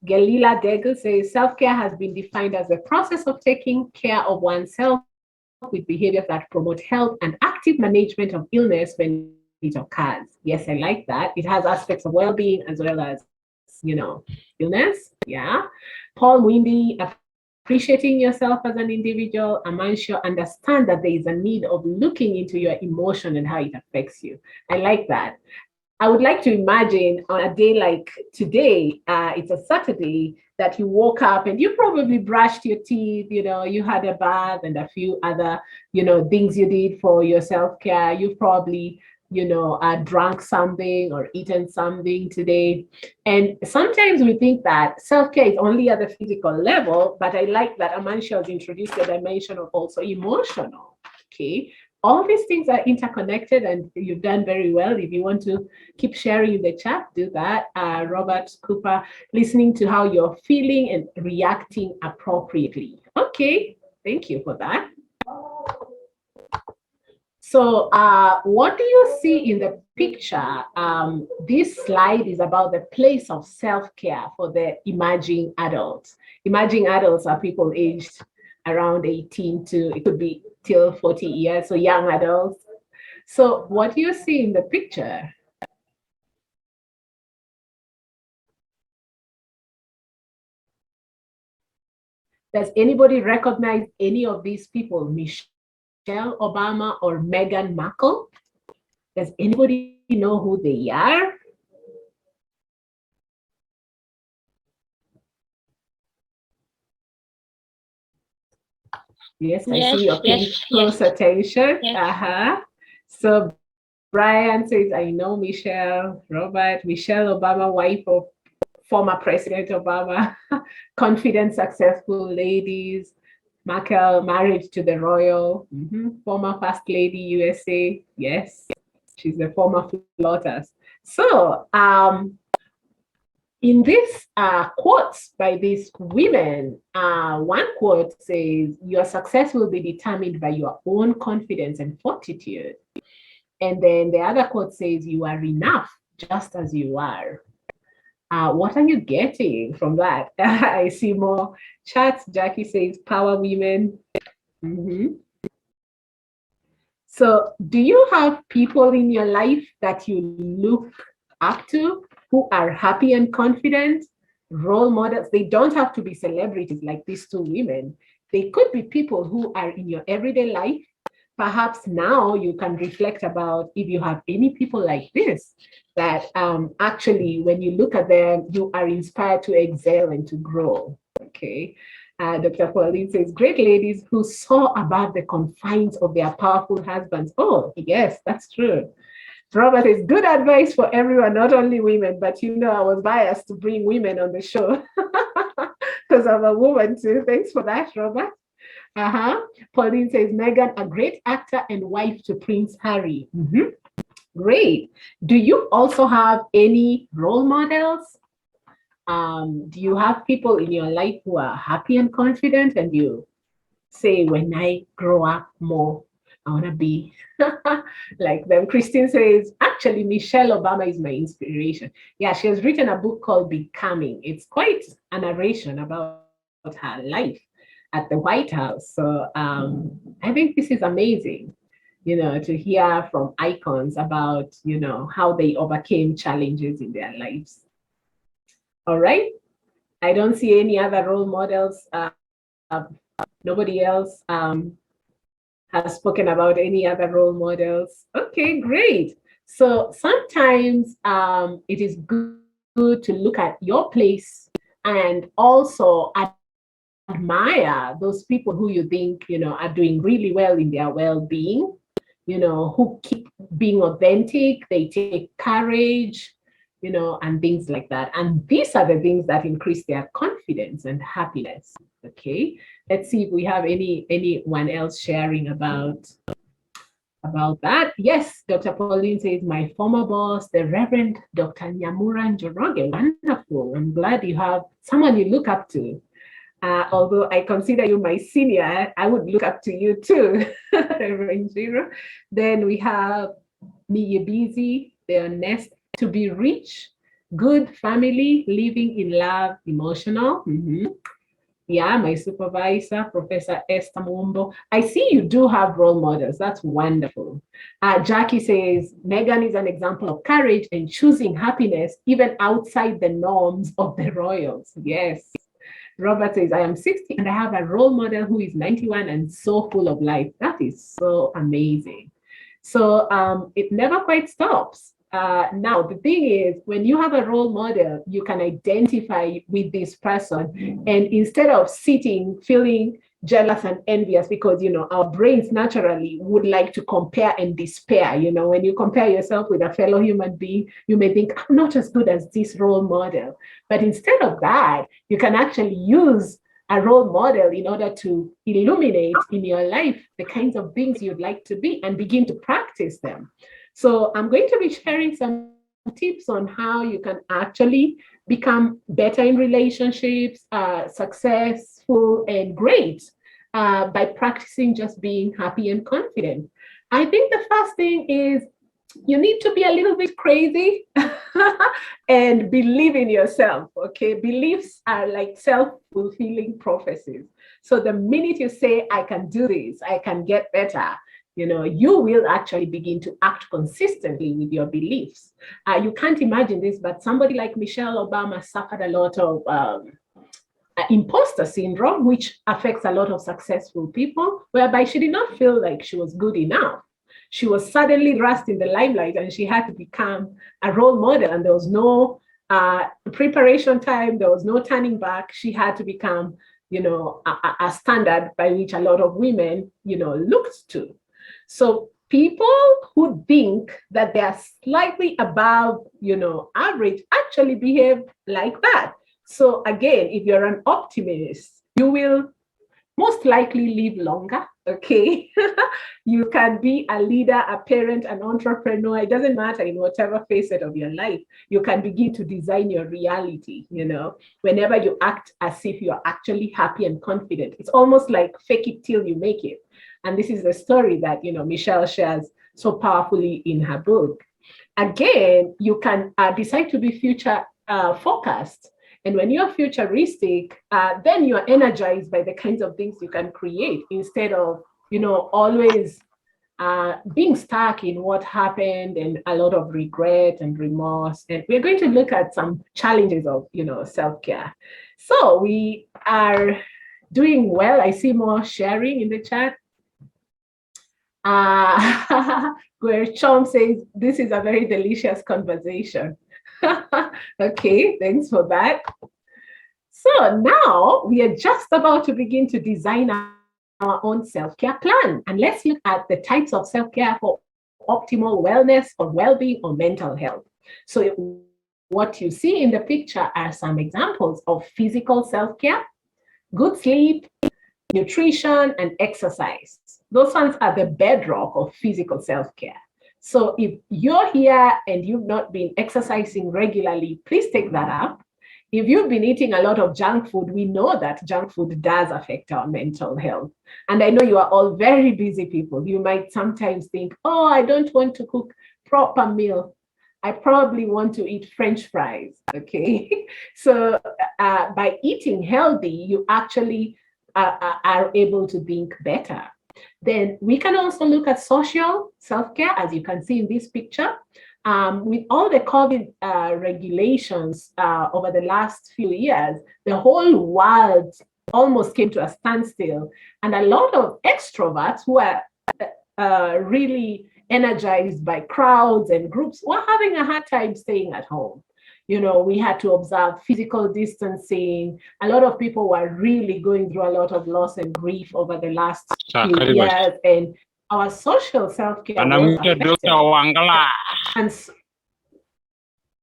Galila Degel says, self-care has been defined as a process of taking care of oneself with behaviors that promote health and active management of illness when it occurs. Yes, I like that. It has aspects of well-being as well as, illness. Yeah. Paul Windy, appreciating yourself as an individual. Amancio, understand that there is a need of looking into your emotion and how it affects you. I like that. I would like to imagine on a day like today, it's a Saturday, that you woke up and you probably brushed your teeth, you had a bath and a few other, things you did for your self-care. You probably drunk something or eaten something today. And sometimes we think that self-care is only at the physical level, but I like that Amansha has introduced the dimension of also emotional. Okay. All these things are interconnected, and you've done very well. If you want to keep sharing in the chat, do that. Robert Cooper, listening to how you're feeling and reacting appropriately. Okay, thank you for that. So what do you see in the picture? This slide is about the place of self-care for the emerging adults. Emerging adults are people aged around 18 to, it could be till 40 years, so young adults. So what do you see in the picture? Does anybody recognize any of these people? Michelle Obama or Meghan Markle? Does anybody know who they are? Yes, I see your close attention. Yes. So Brian says, I know Michelle, Robert, Michelle Obama, wife of former President Obama, confident, successful ladies. Markle, married to the royal, former First Lady USA. Yes, she's a former Lotus. So in this quotes by these women, one quote says, your success will be determined by your own confidence and fortitude. And then the other quote says, you are enough just as you are. What are you getting from that? I see more chats. Jackie says, power women. So do you have people in your life that you look up to who are happy and confident, role models? They don't have to be celebrities like these two women. They could be people who are in your everyday life. Perhaps now you can reflect about if you have any people like this, that actually when you look at them, you are inspired to excel and to grow, okay? Dr. Pauline says, great ladies who saw above the confines of their powerful husbands. Oh, yes, that's true. Robert is good advice for everyone, not only women, but I was biased to bring women on the show because I'm a woman too. Thanks for that, Robert. Pauline says, Meghan, a great actor and wife to Prince Harry. Great. Do you also have any role models? Do you have people in your life who are happy and confident and you say, when I grow up more, I want to be like them? Christine says, actually, Michelle Obama is my inspiration. Yeah, she has written a book called Becoming. It's quite a narration about her life at the White House. So I think this is amazing, to hear from icons about, how they overcame challenges in their lives. All right. I don't see any other role models. Nobody else has spoken about any other role models. Okay, great. So sometimes it is good to look at your place and also admire those people who you think, are doing really well in their well-being, who keep being authentic, they take courage, and things like that. And these are the things that increase their confidence and happiness. Okay, let's see if we have anyone else sharing about that. Yes, Dr. Pauline says, my former boss, the Reverend Dr. Nyamura Njoroge. Wonderful. I'm glad you have someone you look up to. Although I consider you my senior, I would look up to you too, Reverend Jiro. Then we have Niyebizi, the next, to be rich, good family, living in love, emotional. Yeah, my supervisor, Professor Esther Mumbo. I see you do have role models. That's wonderful. Jackie says, Meghan is an example of courage and choosing happiness even outside the norms of the royals. Yes. Robert says, I am 60 and I have a role model who is 91 and so full of life. That is so amazing. So it never quite stops. Now, the thing is, when you have a role model, you can identify with this person. And instead of sitting, feeling, jealous and envious because, our brains naturally would like to compare and despair. When you compare yourself with a fellow human being, you may think, I'm not as good as this role model. But instead of that, you can actually use a role model in order to illuminate in your life the kinds of things you'd like to be and begin to practice them. So I'm going to be sharing some tips on how you can actually become better in relationships, successful and great by practicing just being happy and confident. I think the first thing is you need to be a little bit crazy and believe in yourself, okay? Beliefs are like self-fulfilling prophecies. So the minute you say, I can do this, I can get better, you will actually begin to act consistently with your beliefs. You can't imagine this, but somebody like Michelle Obama suffered a lot of imposter syndrome, which affects a lot of successful people, whereby she did not feel like she was good enough. She was suddenly thrust in the limelight and she had to become a role model, and there was no preparation time, there was no turning back. She had to become, a standard by which a lot of women, looked to. So people who think that they are slightly above, average actually behave like that. So again, if you're an optimist, you will most likely live longer, okay? You can be a leader, a parent, an entrepreneur. It doesn't matter in whatever facet of your life. You can begin to design your reality, whenever you act as if you're actually happy and confident. It's almost like fake it till you make it. And this is the story that, Michelle shares so powerfully in her book. Again, you can decide to be future focused. And when you're futuristic, then you're energized by the kinds of things you can create instead of, always being stuck in what happened and a lot of regret and remorse. And we're going to look at some challenges of, self-care. So we are doing well. I see more sharing in the chat. Where Chom says, this is a very delicious conversation. Okay, thanks for that. So now we are just about to begin to design our own self-care plan. And let's look at the types of self-care for optimal wellness or well-being or mental health. So what you see in the picture are some examples of physical self-care, good sleep, nutrition, and exercise. Those ones are the bedrock of physical self-care. So if you're here and you've not been exercising regularly, please take that up. If you've been eating a lot of junk food, we know that junk food does affect our mental health. And I know you are all very busy people. You might sometimes think, oh, I don't want to cook proper meal. I probably want to eat French fries, okay? So by eating healthy, you actually are able to think better. Then we can also look at social self-care, as you can see in this picture. With all the COVID regulations over the last few years, the whole world almost came to a standstill. And a lot of extroverts who are really energized by crowds and groups were having a hard time staying at home. We had to observe physical distancing. A lot of people were really going through a lot of loss and grief over the last few years, and our social self-care was affected.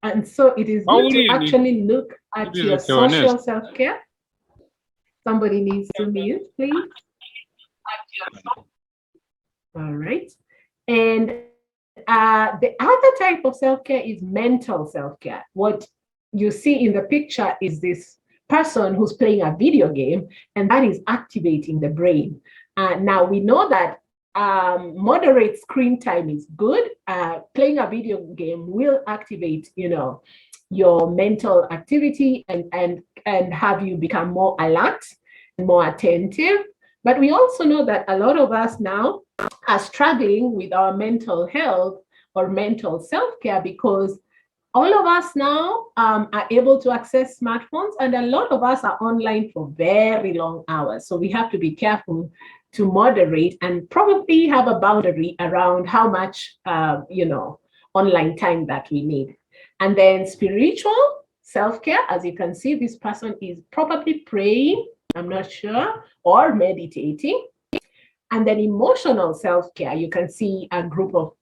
And so it is good to actually look at your social self-care. Somebody needs to mute, please. All right. And the other type of self-care is mental self-care. What you see in the picture is this person who's playing a video game, and that is activating the brain. Now we know that moderate screen time is good. Playing a video game will activate, your mental activity and have you become more alert and more attentive. But we also know that a lot of us now are struggling with our mental health or mental self-care because all of us now are able to access smartphones, and a lot of us are online for very long hours. So we have to be careful to moderate and probably have a boundary around how much, online time that we need. And then spiritual self-care, as you can see, this person is probably praying I'm not sure, or meditating. And then emotional self-care, you can see a group of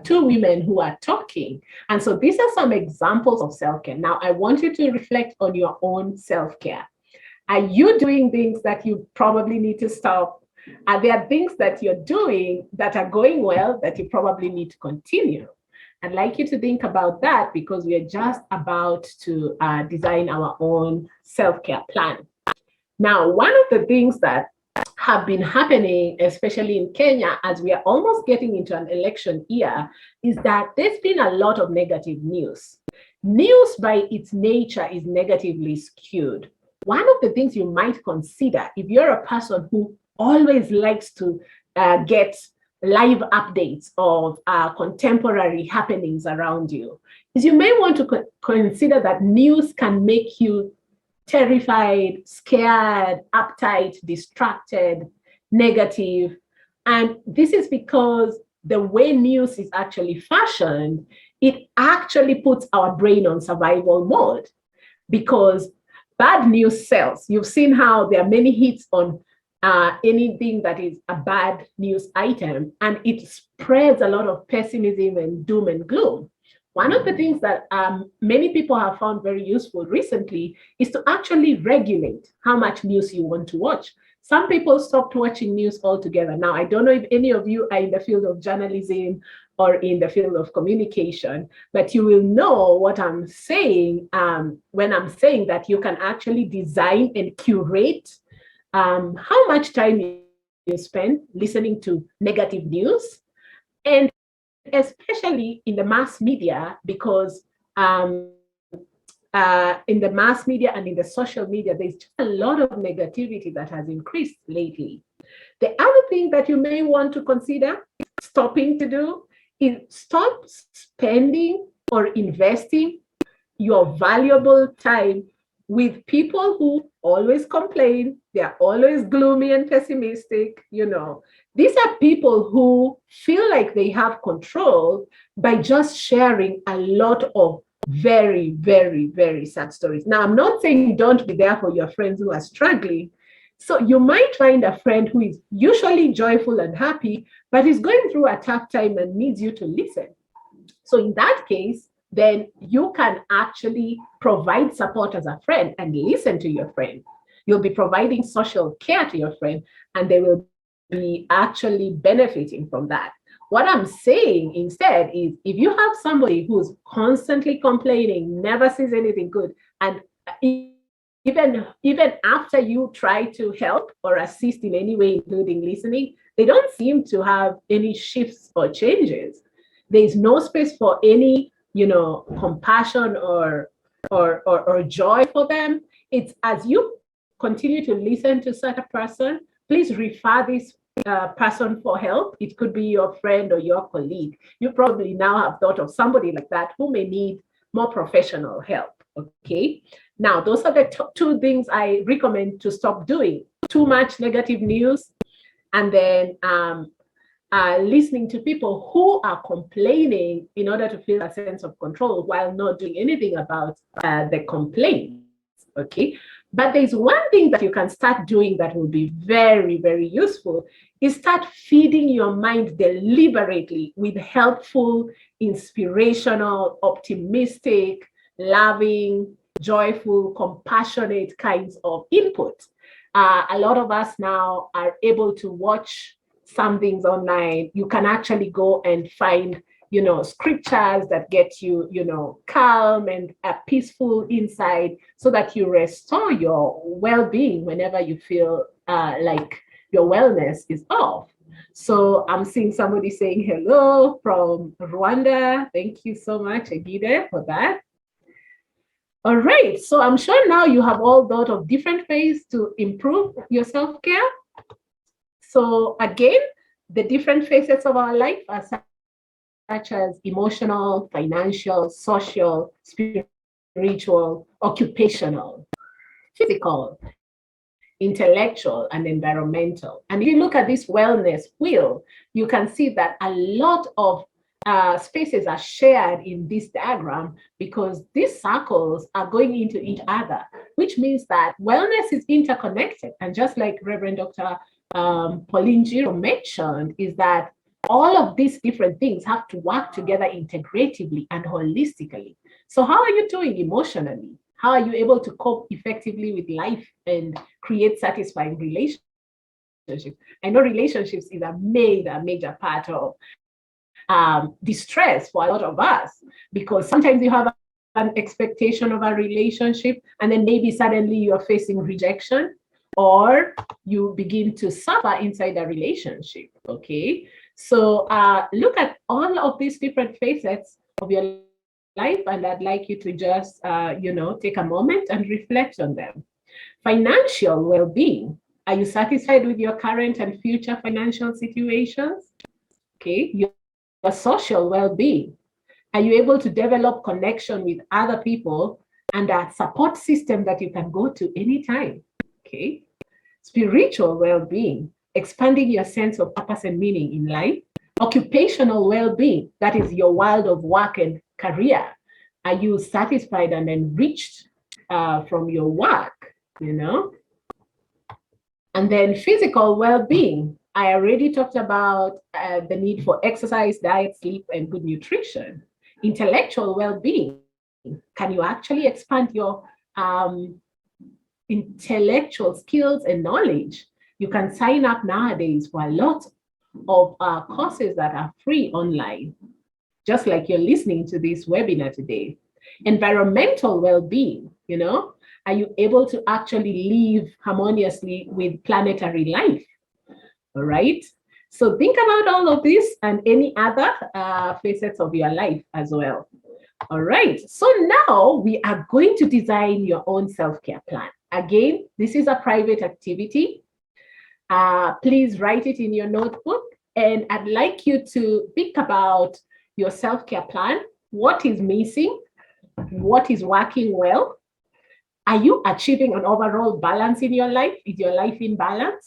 two women who are talking. And so these are some examples of self-care. Now, I want you to reflect on your own self-care. Are you doing things that you probably need to stop? Are there things that you're doing that are going well that you probably need to continue? I'd like you to think about that because we are just about to design our own self-care plan. Now, one of the things that have been happening, especially in Kenya, as we are almost getting into an election year, is that there's been a lot of negative news. News by its nature is negatively skewed. One of the things you might consider, if you're a person who always likes to get live updates of contemporary happenings around you, is you may want to consider that news can make you terrified, scared, uptight, distracted, negative. And this is because the way news is actually fashioned, it actually puts our brain on survival mode because bad news sells. You've seen how there are many hits on anything that is a bad news item, and it spreads a lot of pessimism and doom and gloom. One of the things that many people have found very useful recently is to actually regulate how much news you want to watch. Some people stopped watching news altogether. Now, I don't know if any of you are in the field of journalism or in the field of communication, but you will know what I'm saying when I'm saying that you can actually design and curate how much time you spend listening to negative news, and especially in the mass media, because in the mass media and in the social media, there's just a lot of negativity that has increased lately. The other thing that you may want to consider stopping to do is stop spending or investing your valuable time with people who always complain, they're always gloomy and pessimistic. These are people who feel like they have control by just sharing a lot of very, very, very sad stories. Now, I'm not saying don't be there for your friends who are struggling. So you might find a friend who is usually joyful and happy, but is going through a tough time and needs you to listen. So in that case, then you can actually provide support as a friend and listen to your friend. You'll be providing social care to your friend, and they will be actually benefiting from that. What I'm saying instead is if you have somebody who's constantly complaining, never sees anything good, and even after you try to help or assist in any way, including listening, they don't seem to have any shifts or changes. There's no space for any compassion or joy for them. It's as you continue to listen to such a person, please refer this person for help. It could be your friend or your colleague. You probably now have thought of somebody like that who may need more professional help. Okay. Now, those are the two things I recommend to stop doing. Too much negative news, and then listening to people who are complaining in order to feel a sense of control while not doing anything about the complaints. Okay. But there's one thing that you can start doing that will be very, very useful is start feeding your mind deliberately with helpful, inspirational, optimistic, loving, joyful, compassionate kinds of input. A lot of us now are able to watch some things online. You can actually go and find scriptures that get you, calm and peaceful inside so that you restore your well-being whenever you feel like your wellness is off. So I'm seeing somebody saying hello from Rwanda. Thank you so much, Egide, for that. All right, so I'm sure now you have all thought of different ways to improve your self-care. So again, the different facets of our life are such as emotional, financial, social, spiritual, occupational, physical, intellectual, and environmental. And if you look at this wellness wheel, you can see that a lot of spaces are shared in this diagram because these circles are going into each other, which means that wellness is interconnected. And just like Reverend Dr. Pauline Giro mentioned, is that all of these different things have to work together integratively and holistically. So how are you doing emotionally? How are you able to cope effectively with life and create satisfying relationships? I know relationships is a major part of distress for a lot of us, because sometimes you have an expectation of a relationship and then maybe suddenly you're facing rejection, or you begin to suffer inside a relationship, okay? So look at all of these different facets of your life, and I'd like you to just, take a moment and reflect on them. Financial well-being. Are you satisfied with your current and future financial situations? Okay. Your social well-being. Are you able to develop connection with other people and a support system that you can go to anytime? Okay. Spiritual well-being, expanding your sense of purpose and meaning in life. Occupational well-being, that is your world of work and career. Are you satisfied and enriched from your work, And then physical well-being. I already talked about the need for exercise, diet, sleep, and good nutrition. Intellectual well-being. Can you actually expand your intellectual skills and knowledge? You can sign up nowadays for a lot of courses that are free online, just like you're listening to this webinar today. Environmental well-being, are you able to actually live harmoniously with planetary life? All right. So think about all of this and any other facets of your life as well. All right. So now we are going to design your own self-care plan. Again, this is a private activity. Please write it in your notebook. And I'd like you to think about your self-care plan. What is missing? What is working well? Are you achieving an overall balance in your life? Is your life in balance?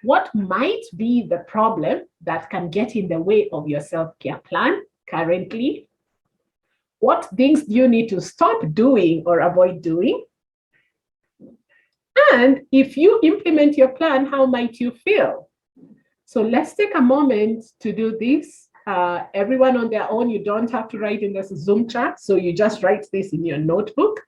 What might be the problem that can get in the way of your self-care plan currently? What things do you need to stop doing or avoid doing? And if you implement your plan, how might you feel? So let's take a moment to do this. Everyone on their own, you don't have to write in this Zoom chat. So you just write this in your notebook.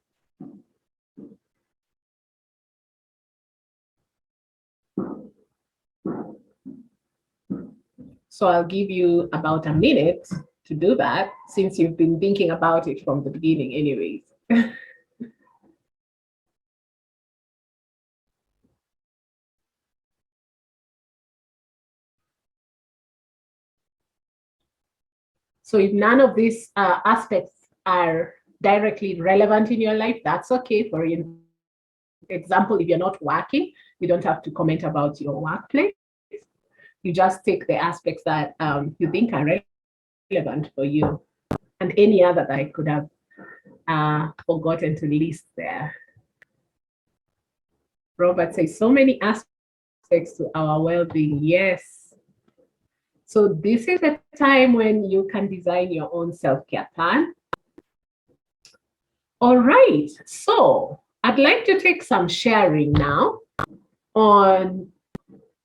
So I'll give you about a minute to do that, since you've been thinking about it from the beginning anyways. So if none of these aspects are directly relevant in your life, that's okay. For example, if you're not working, you don't have to comment about your workplace. You just take the aspects that you think are relevant for you, and any other that I could have forgotten to list there. Robert says, so many aspects to our well-being. Yes. So this is a time when you can design your own self-care plan. All right. So I'd like to take some sharing now on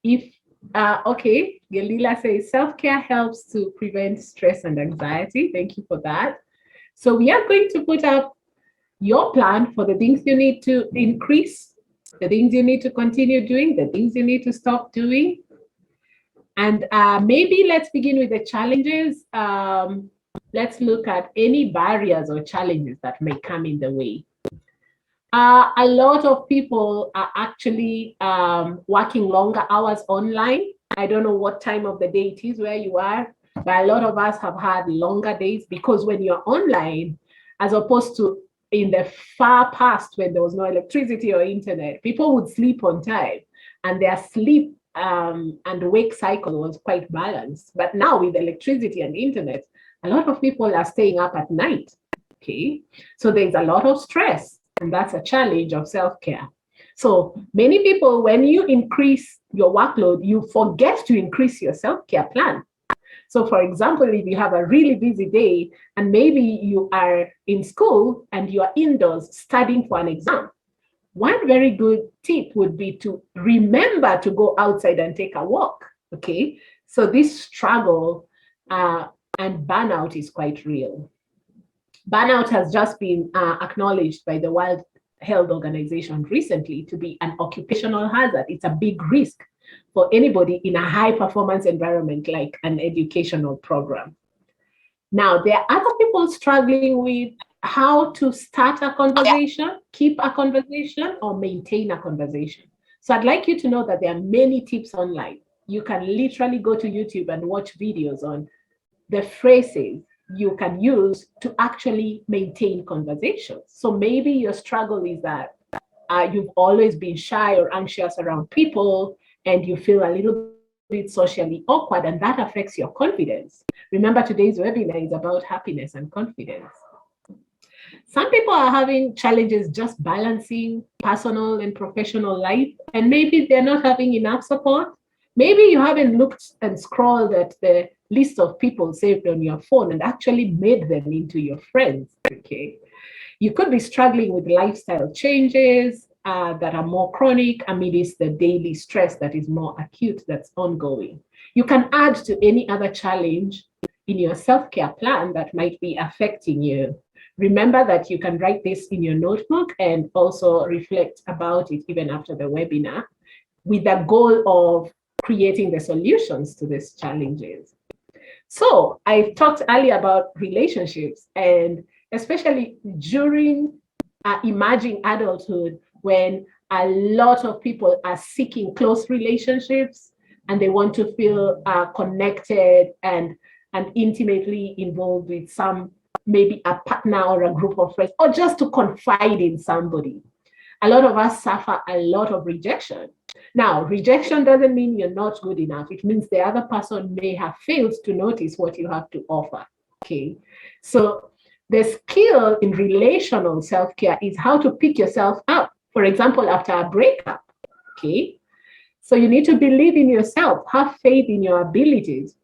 if, okay, Galila says self-care helps to prevent stress and anxiety. Thank you for that. So we are going to put up your plan for the things you need to increase, the things you need to continue doing, the things you need to stop doing. And maybe let's begin with the challenges. Let's look at any barriers or challenges that may come in the way. A lot of people are actually working longer hours online. I don't know what time of the day it is where you are, but a lot of us have had longer days, because when you're online, as opposed to in the far past when there was no electricity or internet, people would sleep on time, and their sleep and wake cycle was quite balanced. But now with electricity and internet, a lot of people are staying up at night, okay? So there's a lot of stress, and that's a challenge of self-care. So many people, when you increase your workload, you forget to increase your self-care plan. So for example, if you have a really busy day and maybe you are in school and you are indoors studying for an exam, one very good tip would be to remember to go outside and take a walk, okay? So this struggle and burnout is quite real. Burnout has just been acknowledged by the World Health Organization recently to be an occupational hazard. It's a big risk for anybody in a high performance environment like an educational program. Now, there are other people struggling with how to start a conversation, keep a conversation, or maintain a conversation. So I'd like you to know that there are many tips online. You can literally go to YouTube and watch videos on the phrases you can use to actually maintain conversations. So maybe your struggle is that you've always been shy or anxious around people and you feel a little bit socially awkward, and that affects your confidence. Remember, today's webinar is about happiness and confidence. Some people are having challenges just balancing personal and professional life, and maybe they're not having enough support. Maybe you haven't looked and scrolled at the list of people saved on your phone and actually made them into your friends, okay? You could be struggling with lifestyle changes that are more chronic amidst the daily stress that is more acute, that's ongoing. You can add to any other challenge in your self-care plan that might be affecting you. Remember that you can write this in your notebook and also reflect about it even after the webinar with the goal of creating the solutions to these challenges. So I talked earlier about relationships, and especially during emerging adulthood, when a lot of people are seeking close relationships and they want to feel connected and intimately involved with some, maybe a partner or a group of friends, or just to confide in somebody. A lot of us suffer a lot of rejection. Now, rejection doesn't mean you're not good enough. It means the other person may have failed to notice what you have to offer, okay? So the skill in relational self-care is how to pick yourself up. For example, after a breakup, okay? So you need to believe in yourself, have faith in your abilities.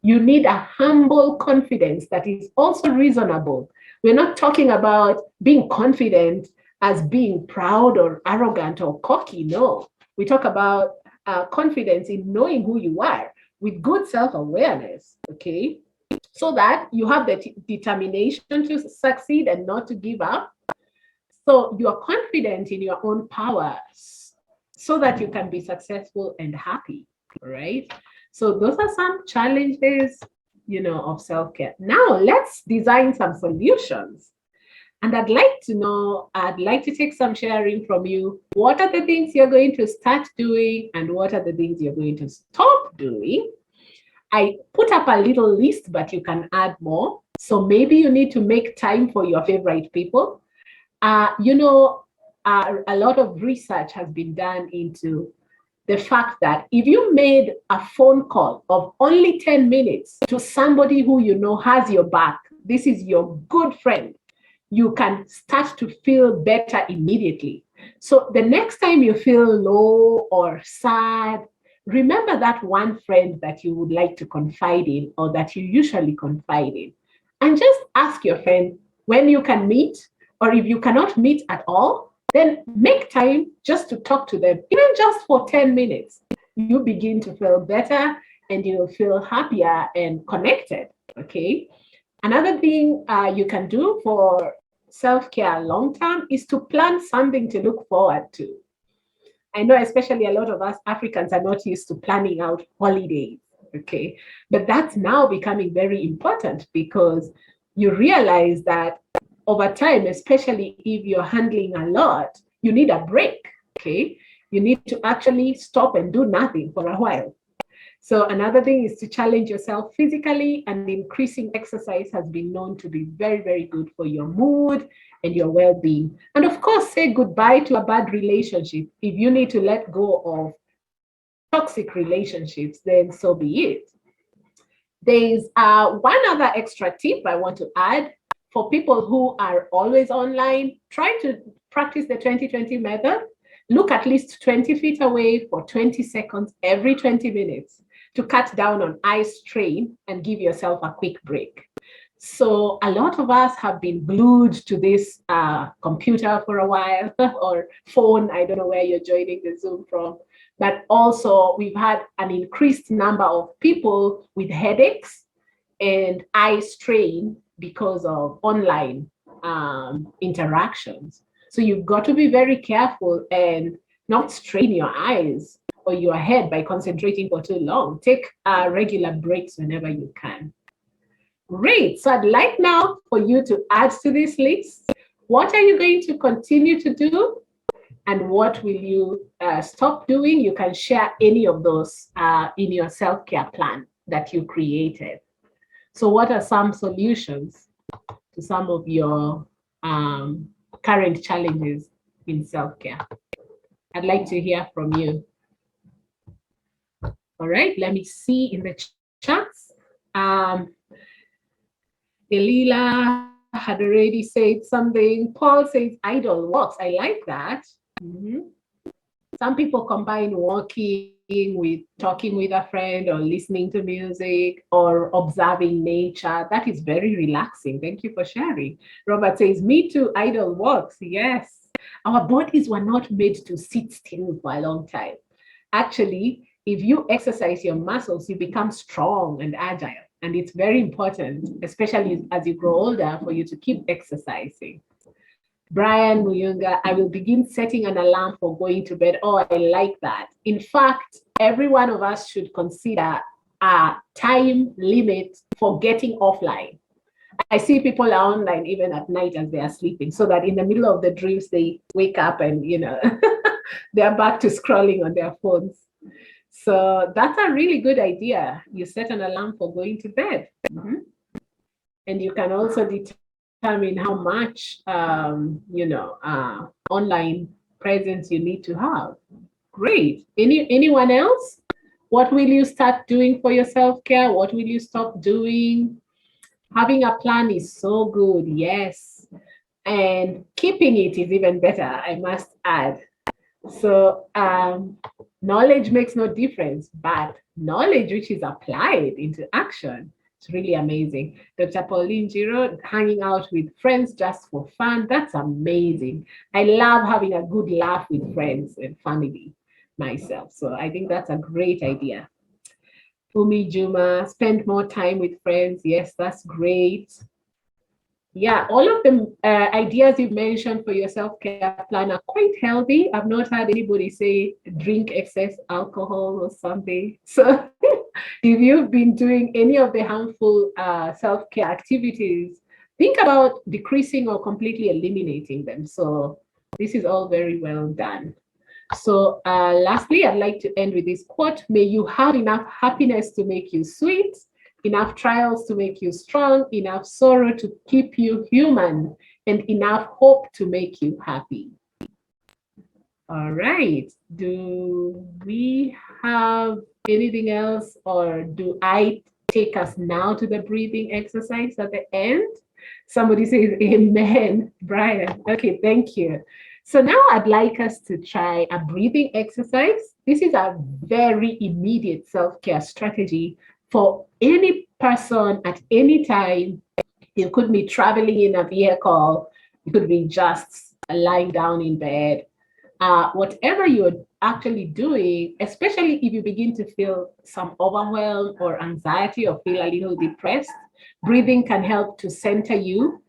You need a humble confidence that is also reasonable. We're not talking about being confident as being proud or arrogant or cocky, no. We talk about confidence in knowing who you are with good self-awareness, okay? So that you have the determination to succeed and not to give up. So you are confident in your own powers so that you can be successful and happy, right? So those are some challenges, of self-care. Now let's design some solutions. And I'd like to take some sharing from you. What are the things you're going to start doing and what are the things you're going to stop doing? I put up a little list, but you can add more. So maybe you need to make time for your favorite people. A lot of research has been done into the fact that if you made a phone call of only 10 minutes to somebody who you know has your back, this is your good friend, you can start to feel better immediately. So the next time you feel low or sad, remember that one friend that you would like to confide in or that you usually confide in. And just ask your friend when you can meet, or if you cannot meet at all, then make time just to talk to them, even just for 10 minutes. You begin to feel better and you'll feel happier and connected, okay? Another thing you can do for self-care long-term is to plan something to look forward to. I know especially a lot of us Africans are not used to planning out holidays, okay? But that's now becoming very important because you realize that over time, especially if you're handling a lot, you need a break, okay? You need to actually stop and do nothing for a while. So another thing is to challenge yourself physically, and increasing exercise has been known to be very, very good for your mood and your well-being. And of course, say goodbye to a bad relationship. If you need to let go of toxic relationships, then so be it. There's one other extra tip I want to add. For people who are always online, try to practice the 20-20 method. Look at least 20 feet away for 20 seconds every 20 minutes. to cut down on eye strain and give yourself a quick break. So a lot of us have been glued to this computer for a while or phone. I don't know where you're joining the Zoom from, but also we've had an increased number of people with headaches and eye strain because of online interactions. So you've got to be very careful and not strain your eyes or your head by concentrating for too long. Take regular breaks whenever you can. Great. So I'd like now for you to add to this list. What are you going to continue to do? And what will you stop doing? You can share any of those in your self-care plan that you created. So what are some solutions to some of your current challenges in self-care? I'd like to hear from you. All right, let me see in the chats. Delila had already said something. Paul says idle walks. I like that. Some people combine walking with talking with a friend or listening to music or observing nature. That is very relaxing. Thank you for sharing. Robert says, me too, idle walks. Yes. Our bodies were not made to sit still for a long time. Actually, if you exercise your muscles, you become strong and agile. And it's very important, especially as you grow older, for you to keep exercising. Brian Muyunga, I will begin setting an alarm for going to bed. Oh, I like that. In fact, every one of us should consider a time limit for getting offline. I see people are online even at night as they are sleeping, so that in the middle of the dreams, they wake up and, they're back to scrolling on their phones. So that's a really good idea. You set an alarm for going to bed. And you can also determine how much, online presence you need to have. Great. Anyone else? What will you start doing for your self-care? What will you stop doing? Having a plan is so good, yes. And keeping it is even better, I must add. So knowledge makes no difference, but knowledge which is applied into action, it's really amazing. Dr. Pauline Giro, hanging out with friends just for fun, that's amazing. I love having a good laugh with friends and family myself. So I think that's a great idea. Umi Juma, spend more time with friends. Yes, that's great. Yeah, all of the ideas you've mentioned for your self-care plan are quite healthy. I've not had anybody say drink excess alcohol or something. So if you've been doing any of the harmful self-care activities, think about decreasing or completely eliminating them. So this is all very well done. So lastly, I'd like to end with this quote: may you have enough happiness to make you sweet, enough trials to make you strong, enough sorrow to keep you human, and enough hope to make you happy. All right. Do we have anything else, or do I take us now to the breathing exercise at the end? Somebody says amen, Brian. Okay, thank you. So now I'd like us to try a breathing exercise. This is a very immediate self-care strategy for any person at any time. You could be traveling in a vehicle. You could be just lying down in bed. Whatever you're actually doing, especially if you begin to feel some overwhelm or anxiety or feel a little depressed, breathing can help to center you,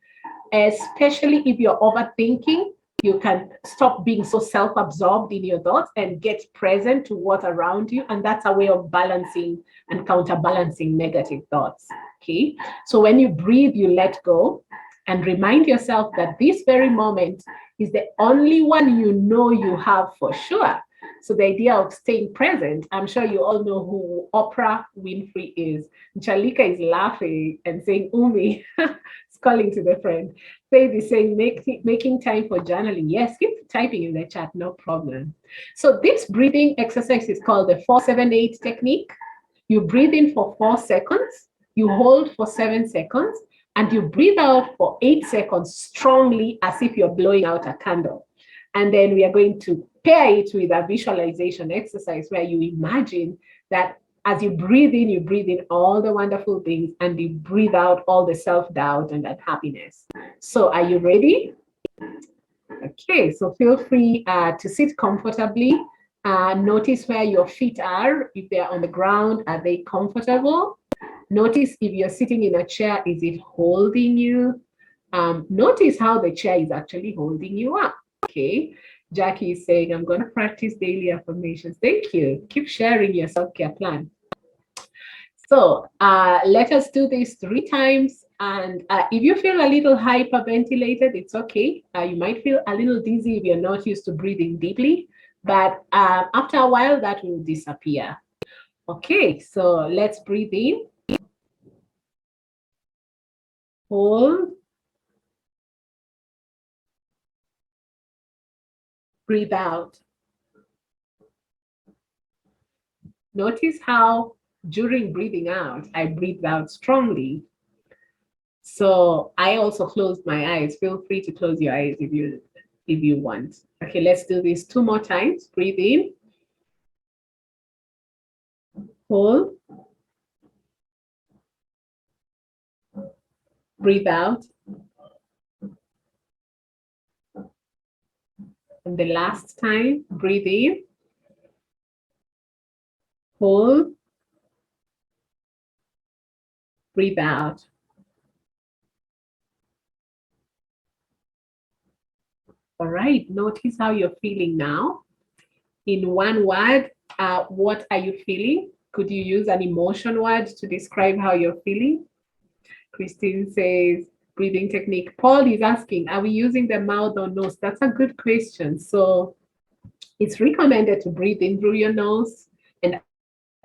especially if you're overthinking. You can stop being so self-absorbed in your thoughts and get present to what's around you. And that's a way of balancing and counterbalancing negative thoughts. Okay. So when you breathe, you let go and remind yourself that this very moment is the only one you know you have for sure. So the idea of staying present, I'm sure you all know who Oprah Winfrey is. Chalika is laughing and saying, Umi, calling to the friend. Faith is saying, making time for journaling. Yes, keep typing in the chat, no problem. So this breathing exercise is called the 4-7-8 technique. You breathe in for 4 seconds, you hold for 7 seconds, and you breathe out for 8 seconds strongly as if you're blowing out a candle. And then we are going to pair it with a visualization exercise where you imagine that as you breathe in all the wonderful things, and you breathe out all the self-doubt and unhappiness. So are you ready? Okay, so feel free to sit comfortably. Notice where your feet are. If they're on the ground, are they comfortable? Notice if you're sitting in a chair, is it holding you? Notice how the chair is actually holding you up. Okay, Jackie is saying, I'm going to practice daily affirmations. Thank you. Keep sharing your self-care plan. So let us do this 3 times. And if you feel a little hyperventilated, it's okay. You might feel a little dizzy if you're not used to breathing deeply. But after a while, that will disappear. Okay, so let's breathe in. Hold. Breathe out. Notice how during breathing out, I breathed out strongly. So I also closed my eyes. Feel free to close your eyes if you want. Okay, let's do this 2 more times. Breathe in. Hold. Breathe out. And the last time, breathe in. Hold. Breathe out. All right, notice how you're feeling now. In one word, what are you feeling? Could you use an emotion word to describe how you're feeling? Christine says, breathing technique. Paul is asking, are we using the mouth or nose? That's a good question. So it's recommended to breathe in through your nose and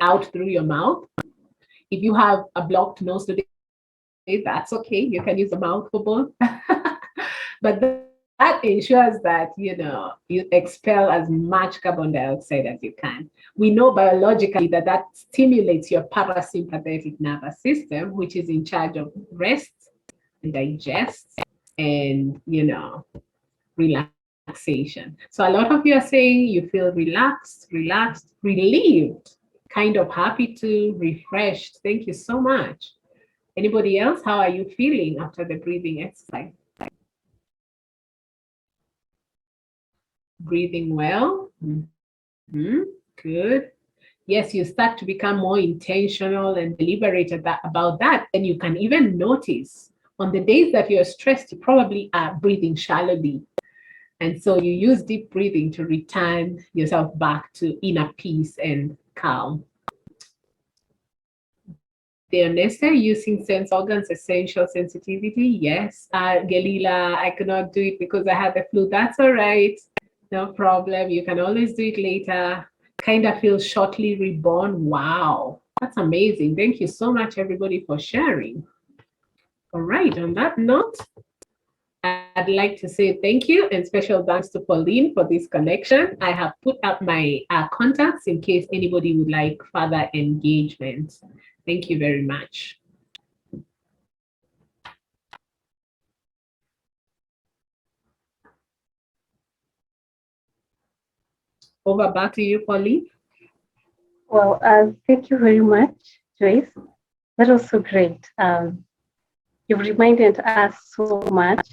out through your mouth. If you have a blocked nose today, that's okay. You can use the mouth for both. But that ensures that, you expel as much carbon dioxide as you can. We know biologically that stimulates your parasympathetic nervous system, which is in charge of rest and digest and, relaxation. So a lot of you are saying you feel relaxed, relieved, kind of happy too, refreshed. Thank you so much. Anybody else? How are you feeling after the breathing exercise? Breathing well? Good. Yes, you start to become more intentional and deliberate about that. And you can even notice on the days that you're stressed, you probably are breathing shallowly. And so you use deep breathing to return yourself back to inner peace and calm. Deonesta, using sense organs, essential sensitivity. Yes. Galila, I could not do it because I had the flu. That's all right. No problem. You can always do it later. Kind of feel shortly reborn. Wow. That's amazing. Thank you so much, everybody, for sharing. All right. On that note, I'd like to say thank you and special thanks to Pauline for this connection. I have put up my contacts in case anybody would like further engagement. Thank you very much. Over back to you, Pauline. Well, thank you very much, Joyce. That was so great. You've reminded us so much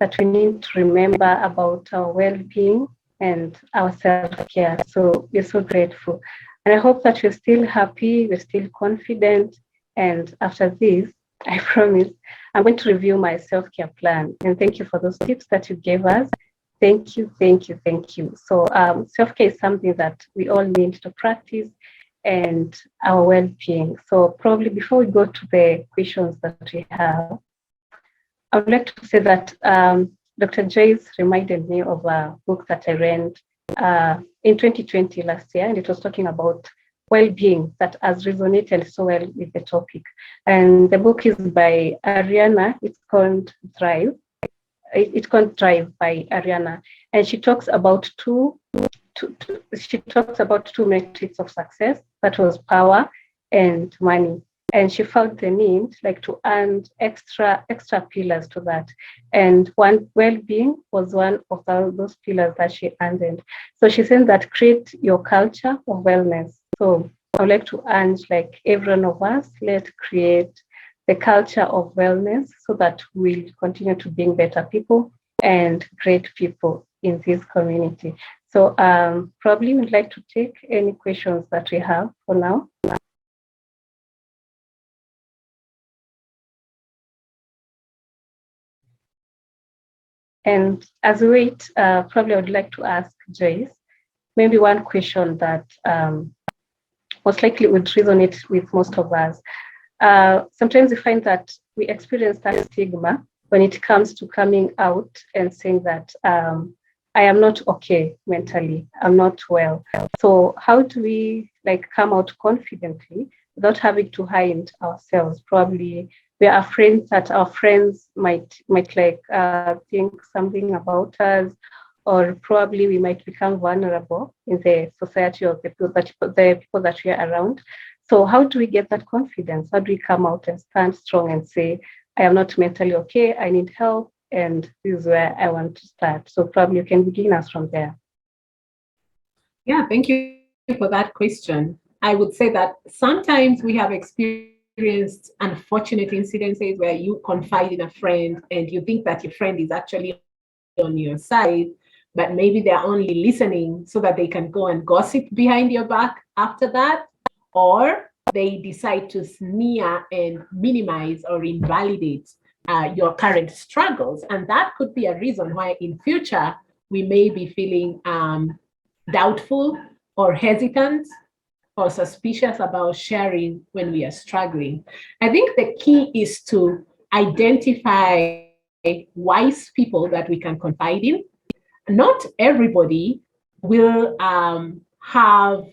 that we need to remember about our well-being and our self-care. So we're so grateful. And I hope that you're still happy, you're still confident. And after this, I promise, I'm going to review my self-care plan. And thank you for those tips that you gave us. Thank you, thank you, thank you. So self-care is something that we all need to practice and our well-being. So probably before we go to the questions that we have, I would like to say that Dr. Joyce reminded me of a book that I read in 2020 last year, and it was talking about well-being that has resonated so well with the topic. And the book is by Ariana. It's called Thrive. It's called Thrive by Ariana, and she talks about two metrics of success. That was power and money. And she found the need to add extra pillars to that. And one, well-being was one of those pillars that she added. So she said that create your culture of wellness. So I would like to urge like every one of us, let's create the culture of wellness so that we'll continue to being better people and great people in this community. So probably we'd like to take any questions that we have for now. And as we wait, probably I would like to ask Joyce, maybe one question that most likely would resonate with most of us. Sometimes we find that we experience that stigma when it comes to coming out and saying that I am not okay mentally, I'm not well. So how do we like come out confidently without having to hide ourselves? Probably we are afraid that our friends might like think something about us, or probably we might become vulnerable in the society of the people that we are around. So how do we get that confidence? How do we come out and stand strong and say, I am not mentally okay, I need help, and this is where I want to start? So probably you can begin us from there. Yeah, thank you for that question. I would say that sometimes we have experienced unfortunate incidences where you confide in a friend and you think that your friend is actually on your side, but maybe they're only listening so that they can go and gossip behind your back after that, or they decide to sneer and minimize or invalidate your current struggles. And that could be a reason why in future we may be feeling doubtful or hesitant or suspicious about sharing when we are struggling. I think the key is to identify wise people that we can confide in. Not everybody will have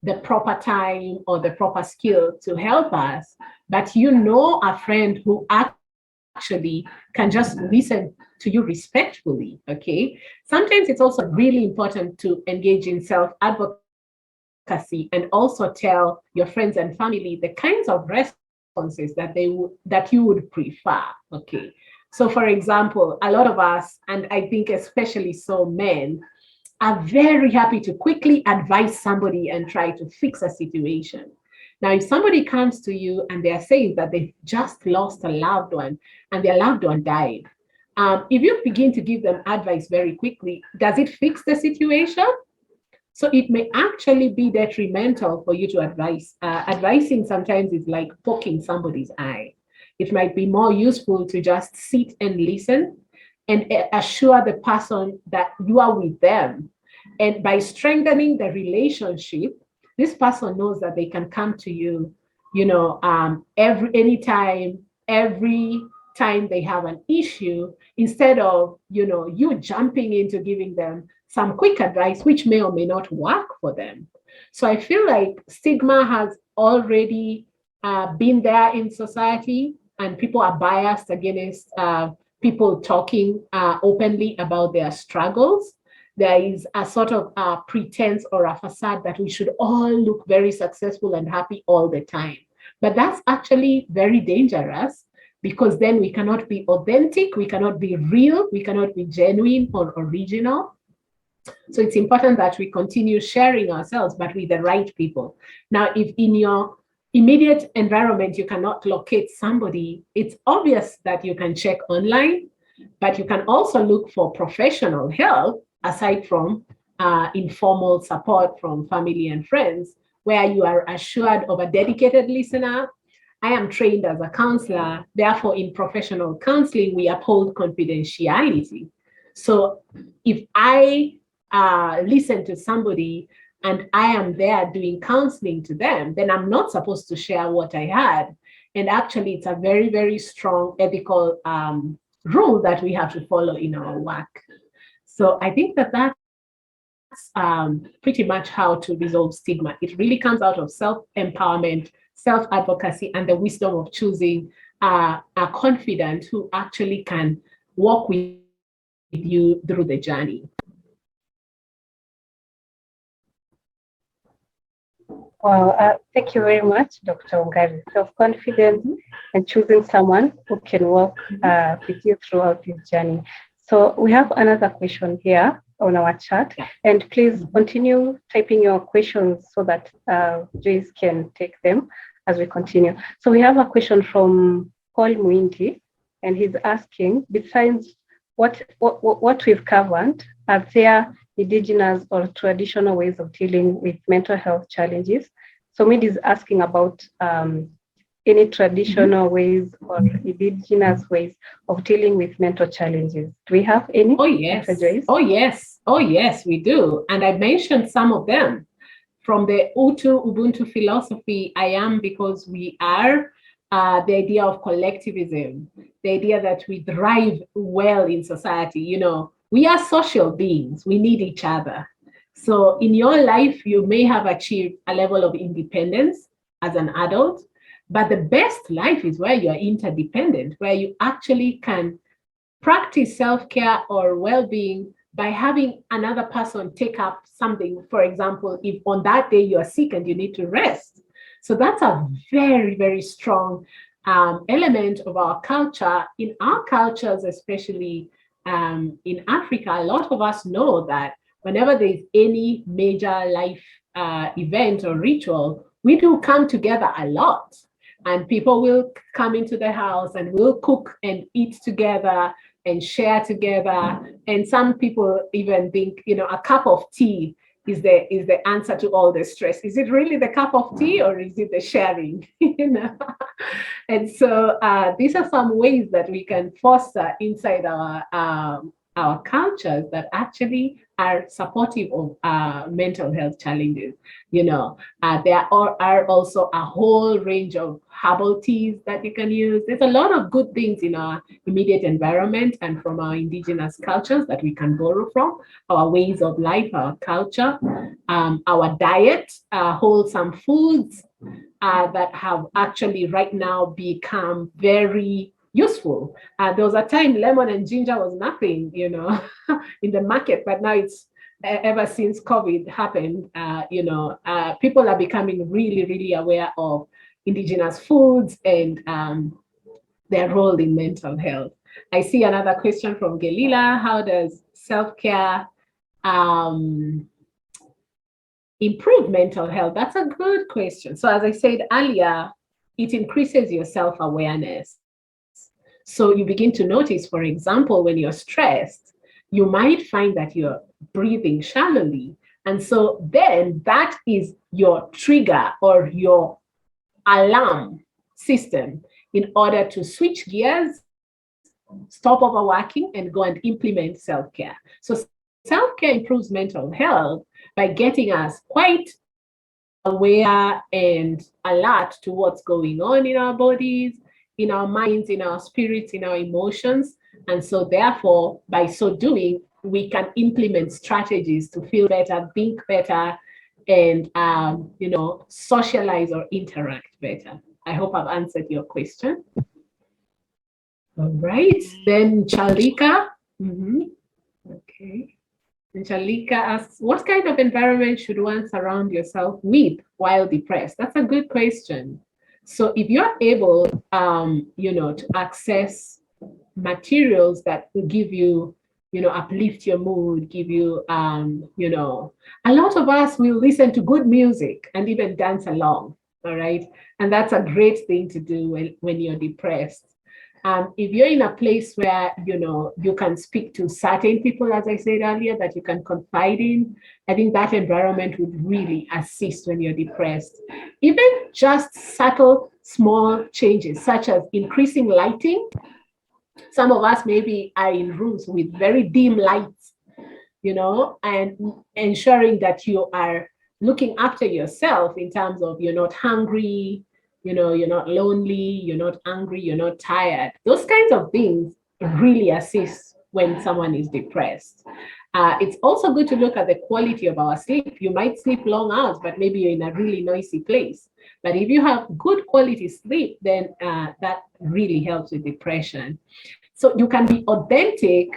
the proper time or the proper skill to help us, but you know a friend who actually can just listen to you respectfully, okay? Sometimes it's also really important to engage in self-advocacy and also tell your friends and family the kinds of responses that you would prefer, okay? So for example, a lot of us, and I think especially so men, are very happy to quickly advise somebody and try to fix a situation. Now, if somebody comes to you and they're saying that they've just lost a loved one and their loved one died, if you begin to give them advice very quickly, does it fix the situation? So it may actually be detrimental for you to advise. Advising sometimes is like poking somebody's eye. It might be more useful to just sit and listen and assure the person that you are with them. And by strengthening the relationship, this person knows that they can come to you, every time they have an issue, instead of, you jumping into giving them some quick advice, which may or may not work for them. So I feel like stigma has already been there in society, and people are biased against people talking openly about their struggles. There is a sort of pretense or a facade that we should all look very successful and happy all the time. But that's actually very dangerous, because then we cannot be authentic, we cannot be real, we cannot be genuine or original. So it's important that we continue sharing ourselves, but with the right people. Now, if in your immediate environment you cannot locate somebody, it's obvious that you can check online, but you can also look for professional help aside from informal support from family and friends, where you are assured of a dedicated listener. I am trained as a counselor, therefore in professional counseling, we uphold confidentiality. So if I listen to somebody and I am there doing counseling to them, then I'm not supposed to share what I had. And actually, it's a very, very strong ethical rule that we have to follow in our work. So I think that that's pretty much how to resolve stigma. It really comes out of self-empowerment, self-advocacy, and the wisdom of choosing a confidant who actually can walk with you through the journey. Well, thank you very much, Dr. Wangari. Self-confidence and choosing someone who can walk with you throughout this journey. So we have another question here. on our chat. Yeah. And please continue typing your questions so that Joyce can take them as we continue. So we have a question from Paul Muindi, and he's asking, besides what we've covered, are there indigenous or traditional ways of dealing with mental health challenges? So Mid is asking about any traditional ways or indigenous ways of dealing with mental challenges. Do we have any? Oh, yes. Oh, yes. Oh, yes, we do. And I mentioned some of them. From the Ubuntu philosophy, I am because we are, the idea of collectivism, the idea that we thrive well in society. You know, we are social beings. We need each other. So in your life, you may have achieved a level of independence as an adult, but the best life is where you are interdependent, where you actually can practice self-care or well-being by having another person take up something. For example, if on that day you are sick and you need to rest. So that's a very, very strong element of our culture. In our cultures, especially in Africa, a lot of us know that whenever there's any major life event or ritual, we do come together a lot. And people will come into the house and we'll cook and eat together and share together. And some people even think, you know, a cup of tea is the answer to all the stress. Is it really the cup of tea or is it the sharing? You know? And so these are some ways that we can foster inside our cultures that actually are supportive of mental health challenges. You know, there are also a whole range of herbal teas that you can use. There's a lot of good things in our immediate environment and from our indigenous cultures that we can borrow from, our ways of life, our culture, our diet, wholesome foods that have actually right now become very useful. There was a time lemon and ginger was nothing, you know, in the market, but now it's ever since COVID happened, you know, people are becoming really, really aware of indigenous foods and their role in mental health. I see another question from Gelila. How does self-care improve mental health? That's a good question. So as I said earlier, it increases your self-awareness. So you begin to notice, for example, when you're stressed, you might find that you're breathing shallowly. And so then that is your trigger or your alarm system in order to switch gears, stop overworking, and go and implement self-care. So self-care improves mental health by getting us quite aware and alert to what's going on in our bodies, in our minds, in our spirits, in our emotions. And so therefore, by so doing, we can implement strategies to feel better, think better, and you know, socialize or interact better. I hope I've answered your question. All right, then Chalika. Okay. And Chalika asks, what kind of environment should one surround yourself with while depressed? That's a good question. So if you're able, you know, to access materials that will give you, you know, uplift your mood, give you, you know, a lot of us will listen to good music and even dance along, all right? And that's a great thing to do when you're depressed. If you're in a place where, you know, you can speak to certain people, as I said earlier, that you can confide in, I think that environment would really assist when you're depressed. Even just subtle, small changes, such as increasing lighting. Some of us maybe are in rooms with very dim lights, you know, and ensuring that you are looking after yourself in terms of you're not hungry, you know, you're not lonely, you're not angry, you're not tired. Those kinds of things really assist when someone is depressed. It's also good to look at the quality of our sleep. You might sleep long hours, but maybe you're in a really noisy place. But if you have good quality sleep, then that really helps with depression. So you can be authentic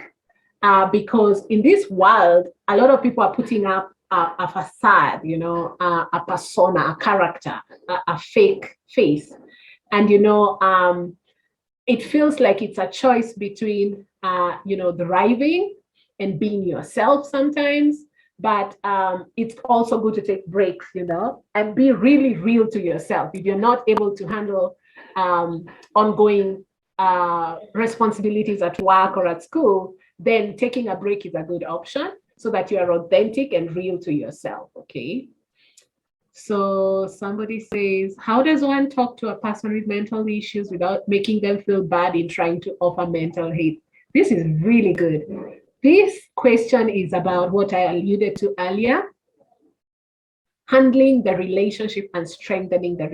because in this world, a lot of people are putting up a facade, you know, a persona, a character, a fake face. And, you know, it feels like it's a choice between, you know, thriving and being yourself sometimes, but it's also good to take breaks, and be really real to yourself. If you're not able to handle ongoing responsibilities at work or at school, then taking a break is a good option so that you are authentic and real to yourself, okay? So somebody says, how does one talk to a person with mental issues without making them feel bad in trying to offer mental health? This is really good. This question is about what I alluded to earlier, handling the relationship and strengthening the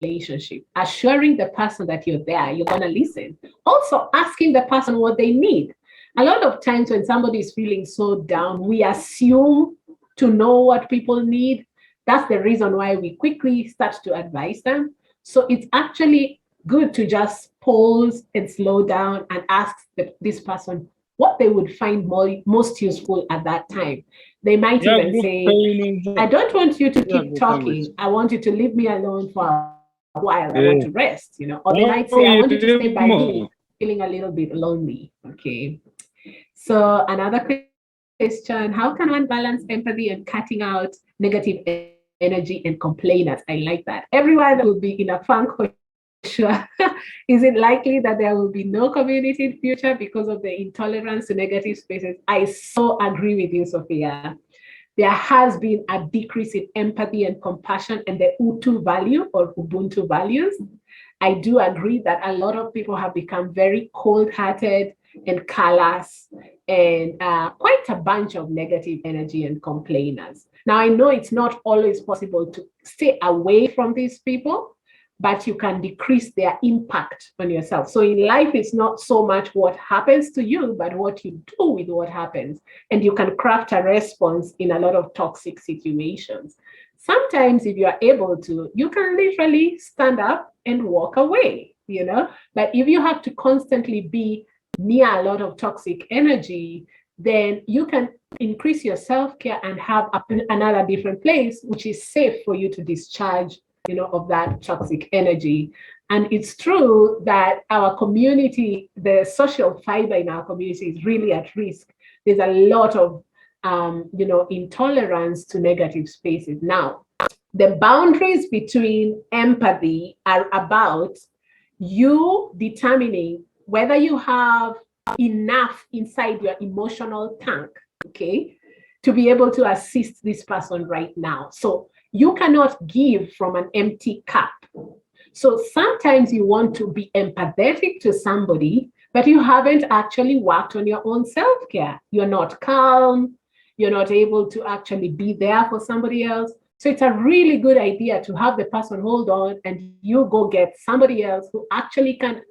relationship, assuring the person that you're there, you're going to listen. Also asking the person what they need. A lot of times when somebody is feeling so down, we assume to know what people need. That's the reason why we quickly start to advise them. So it's actually good to just pause and slow down and ask this person what they would find most useful at that time. They might even say, I don't want you to keep talking. I want you to leave me alone for a while. I want to rest, Or they might say, I want you to stay by me, feeling a little bit lonely, okay? So another question, how can one balance empathy and cutting out negative energy and complainers? I like that. Everyone will be in a funk for sure. Is it likely that there will be no community in future because of the intolerance to negative spaces? I so agree with you, Sophia. There has been a decrease in empathy and compassion and the Utu value or Ubuntu values. I do agree that a lot of people have become very cold-hearted and callous and quite a bunch of negative energy and complainers. Now, I know it's not always possible to stay away from these people, but you can decrease their impact on yourself. So in life, it's not so much what happens to you, but what you do with what happens. And you can craft a response in a lot of toxic situations. Sometimes if you are able to, you can literally stand up and walk away, But if you have to constantly be near a lot of toxic energy, then you can increase your self-care and have another different place, which is safe for you to discharge of that toxic energy. And it's true that our community, the social fiber in our community is really at risk. There's a lot of, intolerance to negative spaces. Now, the boundaries between empathy are about you determining whether you have enough inside your emotional tank, okay, to be able to assist this person right now. So you cannot give from an empty cup. So sometimes you want to be empathetic to somebody, but you haven't actually worked on your own self-care. You're not calm. You're not able to actually be there for somebody else. So it's a really good idea to have the person hold on and you go get somebody else who actually can,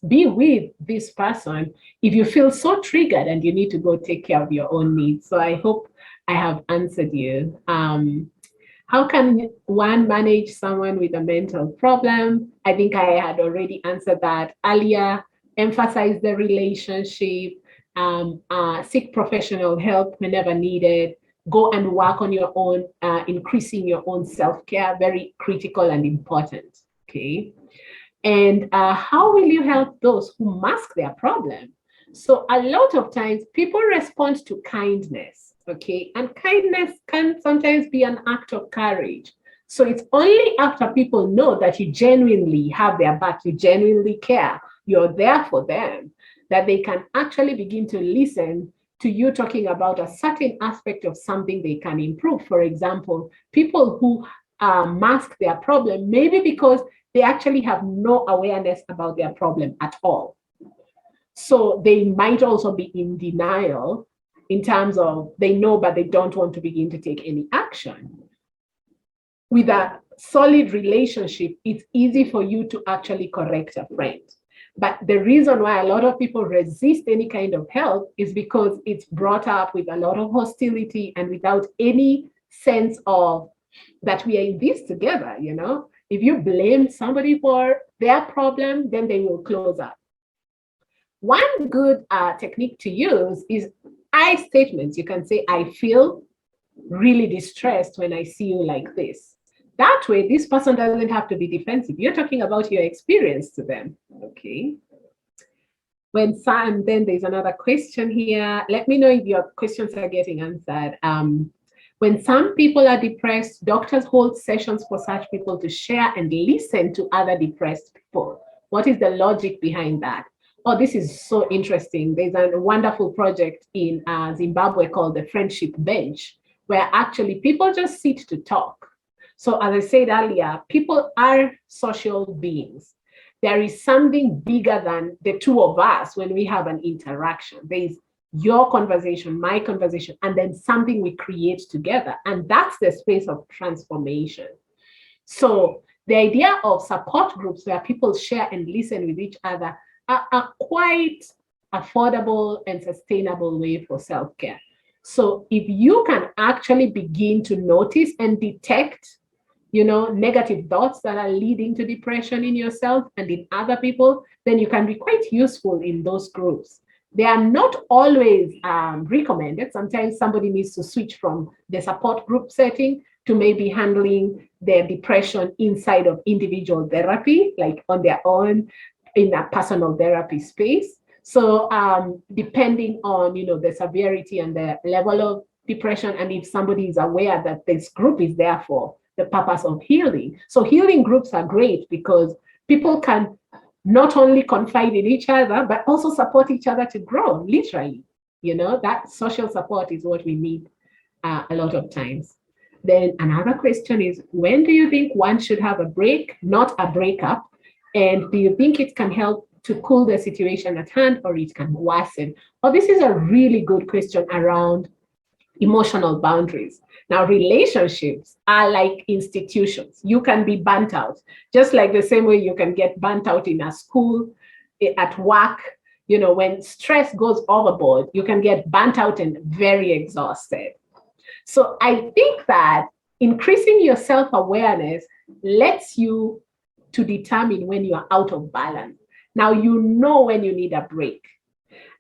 be with this person if you feel so triggered and you need to go take care of your own needs. So I hope I have answered you. How can one manage someone with a mental problem? I think I had already answered that earlier. Emphasize the relationship, seek professional help whenever needed, go and work on your own, increasing your own self-care, very critical and important, okay? And how will you help those who mask their problem? So a lot of times people respond to kindness, okay? And kindness can sometimes be an act of courage. So it's only after people know that you genuinely have their back, you genuinely care, you're there for them, that they can actually begin to listen to you talking about a certain aspect of something they can improve. For example, people who mask their problem, maybe because they actually have no awareness about their problem at all. So they might also be in denial in terms of they know, but they don't want to begin to take any action. With a solid relationship, it's easy for you to actually correct a friend. But the reason why a lot of people resist any kind of help is because it's brought up with a lot of hostility and without any sense of that we are in this together, If you blame somebody for their problem, then they will close up. One good technique to use is I statements. You can say, I feel really distressed when I see you like this. That way, this person doesn't have to be defensive. You're talking about your experience to them, okay? Then there's another question here. Let me know if your questions are getting answered. When some people are depressed, doctors hold sessions for such people to share and listen to other depressed people. What is the logic behind that? Oh, this is so interesting. There's a wonderful project in Zimbabwe called the Friendship Bench, where actually people just sit to talk. So as I said earlier, people are social beings. There is something bigger than the two of us when we have an interaction. There is your conversation, my conversation, and then something we create together. And that's the space of transformation. So the idea of support groups where people share and listen with each other are quite affordable and sustainable way for self-care. So if you can actually begin to notice and detect, negative thoughts that are leading to depression in yourself and in other people, then you can be quite useful in those groups. They are not always recommended. Sometimes somebody needs to switch from the support group setting to maybe handling their depression inside of individual therapy, like on their own in a personal therapy space. So depending on, the severity and the level of depression, and if somebody is aware that this group is there for the purpose of healing. So healing groups are great because people can not only confide in each other, but also support each other to grow, literally. That social support is what we need a lot of times. Then another question is, when do you think one should have a break, not a breakup? And do you think it can help to cool the situation at hand, or it can worsen? Well, this is a really good question around emotional boundaries. Now, relationships are like institutions. You can be burnt out, just like the same way you can get burnt out in a school, at work. When stress goes overboard, you can get burnt out and very exhausted. So I think that increasing your self-awareness lets you to determine when you are out of balance. Now, when you need a break.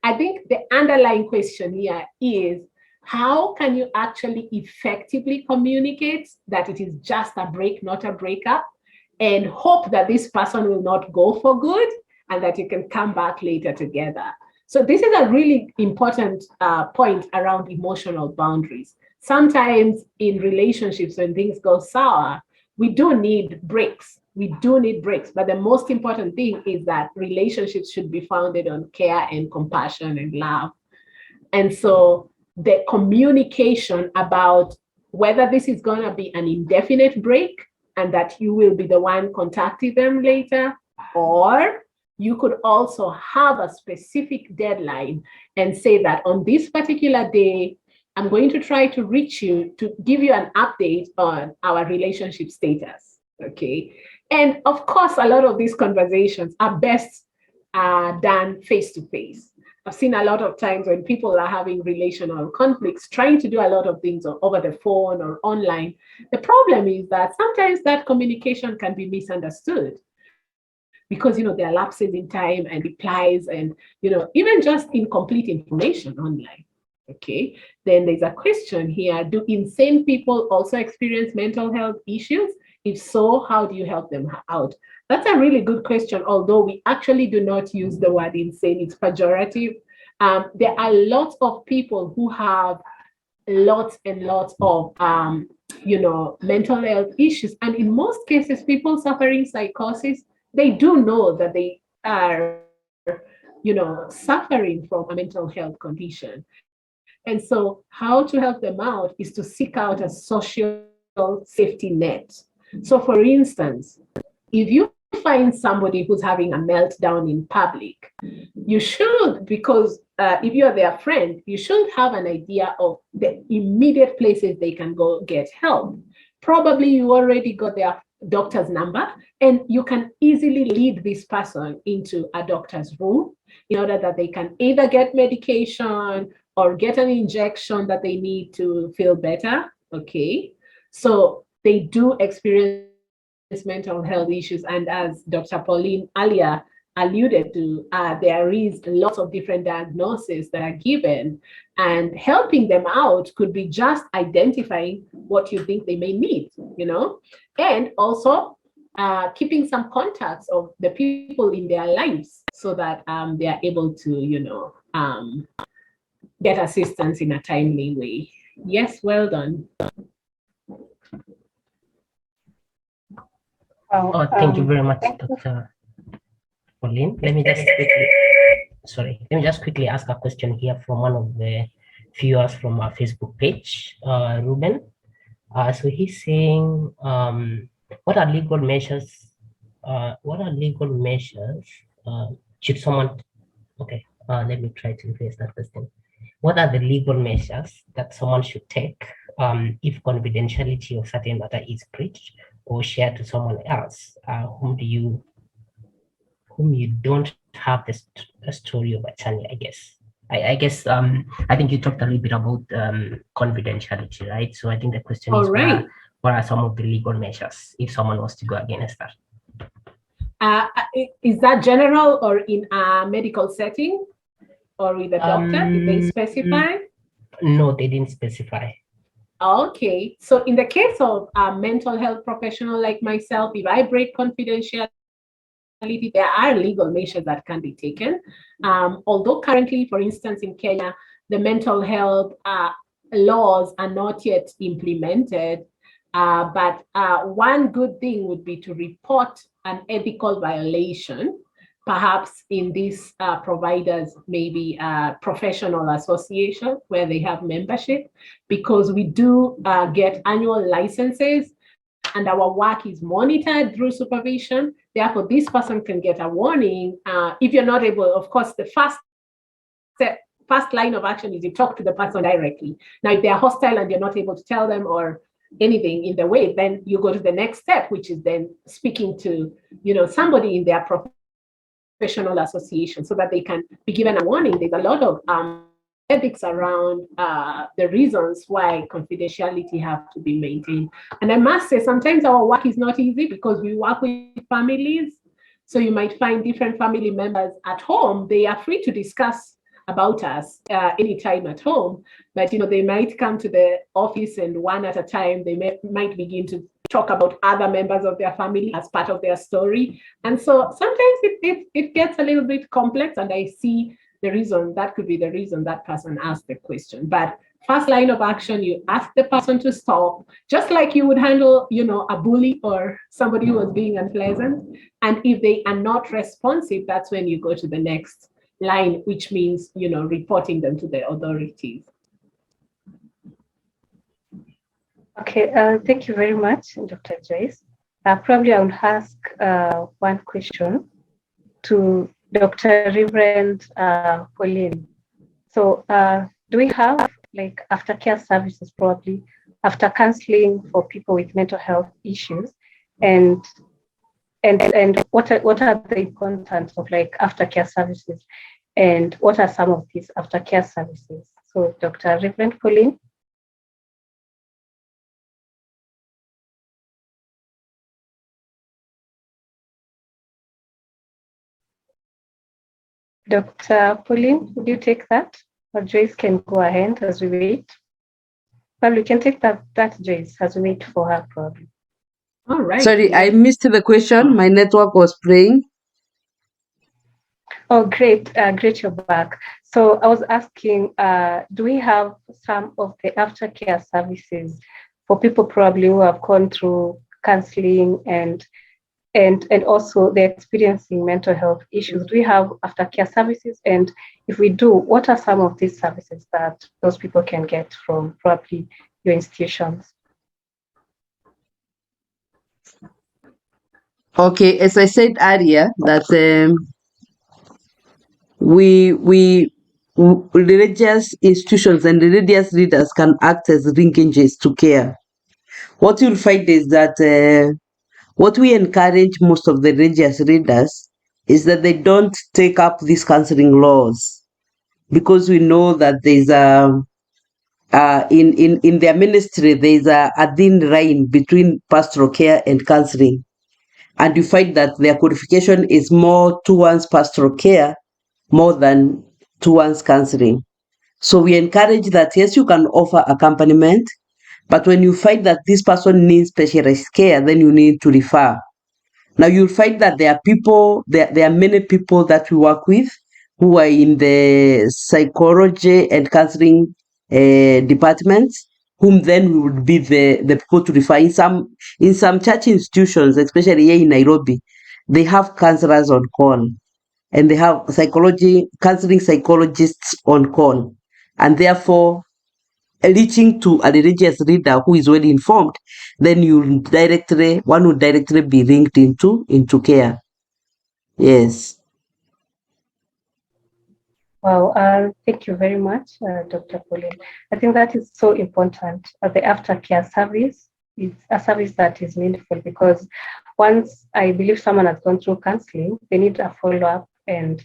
I think the underlying question here is, how can you actually effectively communicate that it is just a break, not a breakup, and hope that this person will not go for good and that you can come back later together? So this is a really important point around emotional boundaries. Sometimes in relationships, when things go sour, we do need breaks. But the most important thing is that relationships should be founded on care and compassion and love. And so the communication about whether this is going to be an indefinite break and that you will be the one contacting them later, or you could also have a specific deadline and say that on this particular day, I'm going to try to reach you to give you an update on our relationship status, okay? And of course, a lot of these conversations are best done face-to-face. I've seen a lot of times when people are having relational conflicts, trying to do a lot of things over the phone or online. The problem is that sometimes that communication can be misunderstood because, there are lapses in time and replies and, even just incomplete information online. Okay, then there's a question here. Do insane people also experience mental health issues? If so, how do you help them out? That's a really good question, although we actually do not use the word insane. It's pejorative. There are lots of people who have lots and lots of, mental health issues. And in most cases, people suffering psychosis, they do know that they are, suffering from a mental health condition. And so how to help them out is to seek out a social safety net. So for instance, if you find somebody who's having a meltdown in public, you should, because if you're their friend, you should have an idea of the immediate places they can go get help. Probably you already got their doctor's number, and you can easily lead this person into a doctor's room in order that they can either get medication or get an injection that they need to feel better, okay? So they do experience mental health issues. And as Dr. Pauline earlier alluded to, there is lots of different diagnoses that are given, and helping them out could be just identifying what you think they may need, And also keeping some contacts of the people in their lives so that they are able to, get assistance in a timely way. Yes, well done. Oh, thank you very much, Dr. Pauline. Let me just quickly ask a question here from one of the viewers from our Facebook page, Ruben. So he's saying, what are legal measures? Should someone? Okay, let me try to rephrase that question. What are the legal measures that someone should take if confidentiality of certain matter is breached or shared to someone else whom you don't have the story of a channel, I guess. I guess I think you talked a little bit about confidentiality, right? So I think the question is, what are some of the legal measures if someone wants to go against that? Is that general or in a medical setting or with a doctor? Did they specify? No, they didn't specify. Okay, so in the case of a mental health professional like myself, if I break confidentiality, there are legal measures that can be taken. Although currently, for instance, in Kenya, the mental health laws are not yet implemented. But one good thing would be to report an ethical violation, perhaps in these providers, maybe a professional association where they have membership, because we do get annual licenses and our work is monitored through supervision. Therefore, this person can get a warning. If you're not able, of course, the first line of action is you talk to the person directly. Now, if they're hostile and you're not able to tell them or anything in the way, then you go to the next step, which is then speaking to, somebody in their professional association so that they can be given a warning. There's a lot of ethics around the reasons why confidentiality have to be maintained. And I must say, sometimes our work is not easy because we work with families. So you might find different family members at home. They are free to discuss about us anytime at home, but they might come to the office and one at a time, they might begin to talk about other members of their family as part of their story. And so sometimes it gets a little bit complex, and I see the reason that could be the reason that person asked the question. But first line of action, you ask the person to stop, just like you would handle, a bully or somebody who was being unpleasant. And if they are not responsive, that's when you go to the next line, which means, reporting them to the authorities. Okay, thank you very much, Dr. Joyce. Probably I will ask one question to Dr. Reverend Pauline. So do we have aftercare services, probably after counseling for people with mental health issues? And what are the importance of aftercare services? And what are some of these aftercare services? So Dr. Reverend Pauline. Dr. Pauline, would you take that? Or Joyce can go ahead as we wait. Well, we can take that Joyce, as we wait for her probably. All right. Sorry, I missed the question. My network was playing. Oh, great. Great, you're back. So I was asking, do we have some of the aftercare services for people probably who have gone through counseling and also they're experiencing mental health issues? Do we have aftercare services? And if we do, what are some of these services that those people can get from probably your institutions? Okay, as I said earlier, that religious institutions and religious leaders can act as linkages to care. What you'll find is that what we encourage most of the religious leaders is that they don't take up these counseling laws, because we know that there's in their ministry there's a thin line between pastoral care and counseling, and you find that their qualification is more towards pastoral care more than towards counseling. So we encourage that, yes, you can offer accompaniment, but when you find that this person needs specialized care, then you need to refer. Now you'll find that there are many people that we work with who are in the psychology and counseling departments, whom then we would be the people to refer. In some church institutions, especially here in Nairobi, they have counselors on call, and they have counseling psychologists on call, and therefore reaching to a religious leader who is well informed, then one would directly be linked into care. Yes. Wow, thank you very much, Dr. Pauline. I think that is so important. The aftercare service is a service that is meaningful, because once I believe someone has gone through counseling, they need a follow-up and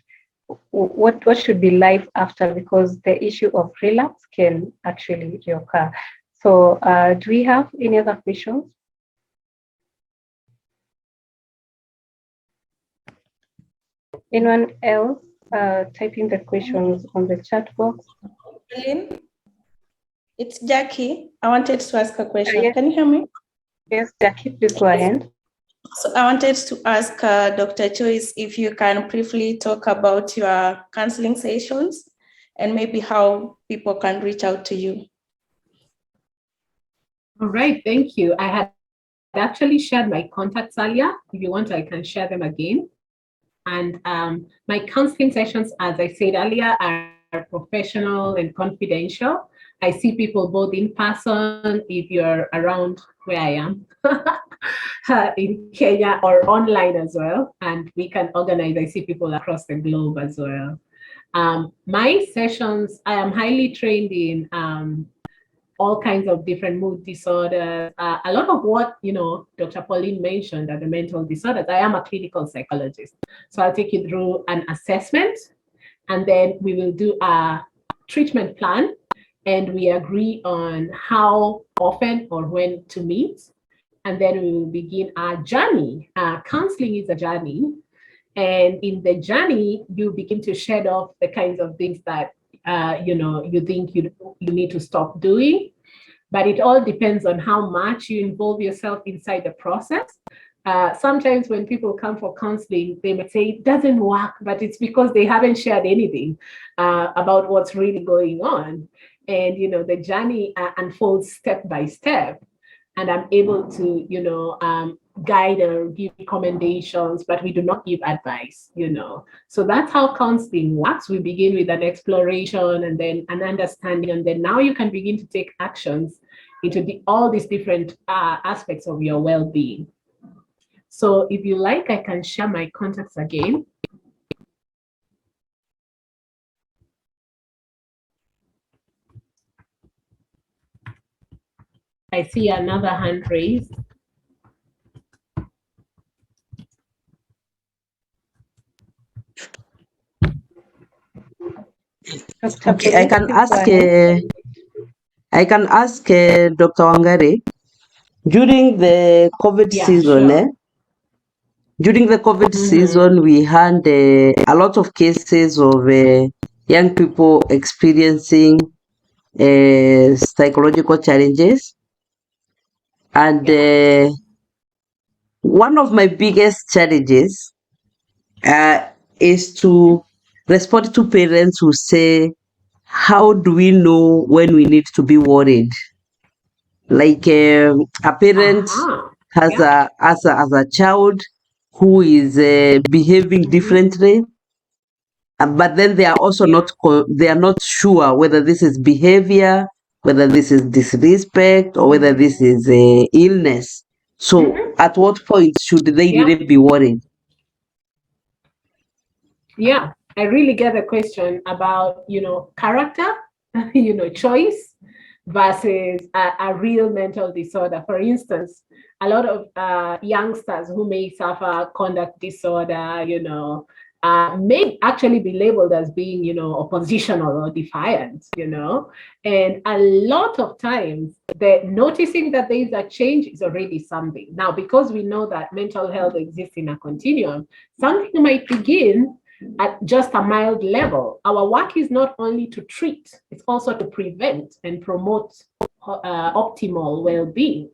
what should be life after, because the issue of relapse can actually reoccur. So do we have any other questions? Anyone else typing the questions on the chat box? It's Jackie. I wanted to ask a question. Yes. Can you hear me? Yes, Jackie, please go ahead. So I wanted to ask Dr. Joyce if you can briefly talk about your counseling sessions and maybe how people can reach out to you. All right, thank you. I had actually shared my contacts earlier. If you want, I can share them again. And my counseling sessions, as I said earlier, are professional and confidential. I see people both in person, if you're around where I am, in Kenya, or online as well. And we can organize, I see people across the globe as well. My sessions, I am highly trained in all kinds of different mood disorders. A lot of what, Dr. Pauline mentioned are the mental disorders. I am a clinical psychologist. So I'll take you through an assessment, and then we will do a treatment plan, and we agree on how often or when to meet. And then we will begin our journey. Counseling is a journey. And in the journey, you begin to shed off the kinds of things that you think you need to stop doing, but it all depends on how much you involve yourself inside the process. Sometimes when people come for counseling, they might say it doesn't work, but it's because they haven't shared anything about what's really going on. And the journey unfolds step by step, and I'm able to guide or give recommendations, but we do not give advice, So that's how counseling works. We begin with an exploration and then an understanding, and then now you can begin to take actions into all these different aspects of your well-being. So if you like, I can share my contacts again. I see another hand raised. Okay, I can ask Dr. Wangari, during the COVID season, sure. During the COVID season, we had a lot of cases of young people experiencing psychological challenges. And one of my biggest challenges is to respond to parents who say, how do we know when we need to be worried? Like a parent has a child who is behaving differently, but then they are also not sure whether this is behavior, whether this is disrespect, or whether this is illness. So at what point should they really be worried? Yeah, I really get the question about, character, choice versus a real mental disorder. For instance, a lot of youngsters who may suffer conduct disorder, may actually be labeled as being, oppositional or defiant, and a lot of times noticing that there is a change is already something. Now, because we know that mental health exists in a continuum, something might begin at just a mild level. Our work is not only to treat, it's also to prevent and promote optimal well-being.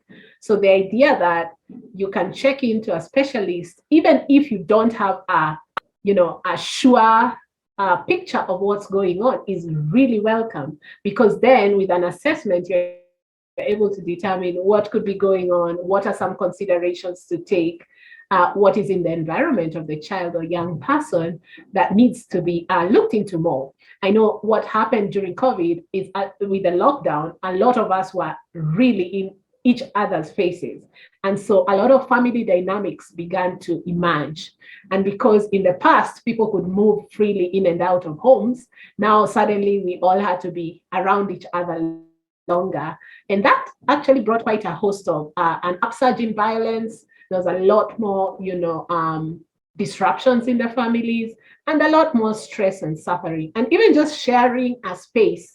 So the idea that you can check into a specialist, even if you don't have a sure picture of what's going on, is really welcome, because then with an assessment, you're able to determine what could be going on, what are some considerations to take, what is in the environment of the child or young person that needs to be looked into more. I know what happened during COVID is with the lockdown, a lot of us were really in each other's faces. And so a lot of family dynamics began to emerge. And because in the past, people could move freely in and out of homes, now suddenly we all had to be around each other longer. And that actually brought quite a host of an upsurge in violence. There's a lot more, disruptions in the families, and a lot more stress and suffering, and even just sharing a space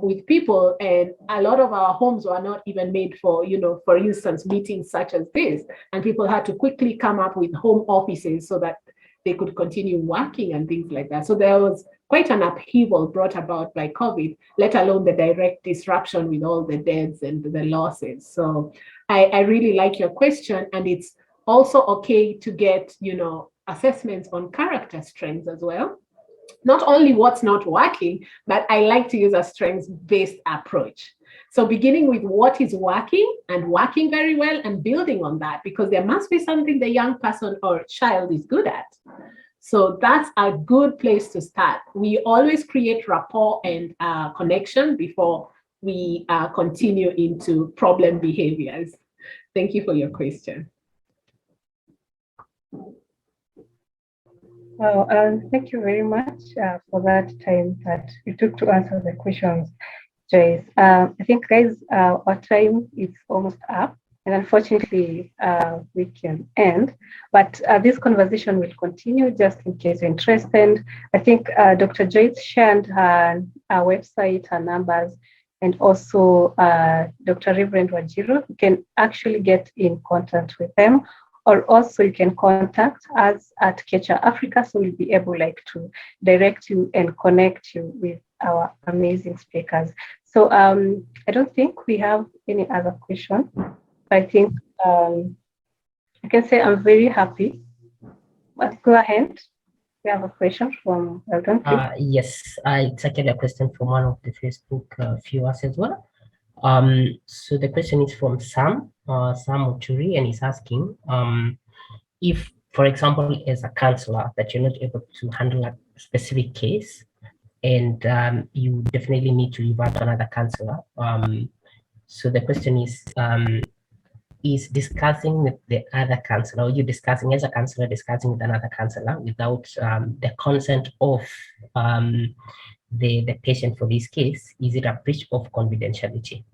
with people. And a lot of our homes were not even made for, for instance, meetings such as this. And people had to quickly come up with home offices so that they could continue working and things like that. So there was quite an upheaval brought about by COVID, let alone the direct disruption with all the deaths and the losses. So I really like your question. And it's also okay to get, assessments on character strengths as well. Not only what's not working, but I like to use a strengths-based approach. So beginning with what is working and working very well and building on that, because there must be something the young person or child is good at. So that's a good place to start. We always create rapport and connection before we continue into problem behaviors. Thank you for your question. Well, thank you very much for that time that you took to answer the questions, Joyce. I think, guys, our time is almost up, and unfortunately, we can end. But this conversation will continue just in case you're interested. I think Dr. Joyce shared her website, her numbers, and also Dr. Reverend Wajiro. You can actually get in contact with them. Or also you can contact us at Kecher Africa, so we'll be able to direct you and connect you with our amazing speakers. So I don't think we have any other question. I think I can say I'm very happy. But go ahead. We have a question from Eldon. Yes, it's actually a question from one of the Facebook viewers as well. So the question is from Sam Uchuri, and he's asking if, for example, as a counselor, that you're not able to handle a specific case, and you definitely need to revert to another counselor. So the question is discussing with the other counselor, or you discussing as a counselor, discussing with another counselor without the consent of the patient for this case, is it a breach of confidentiality?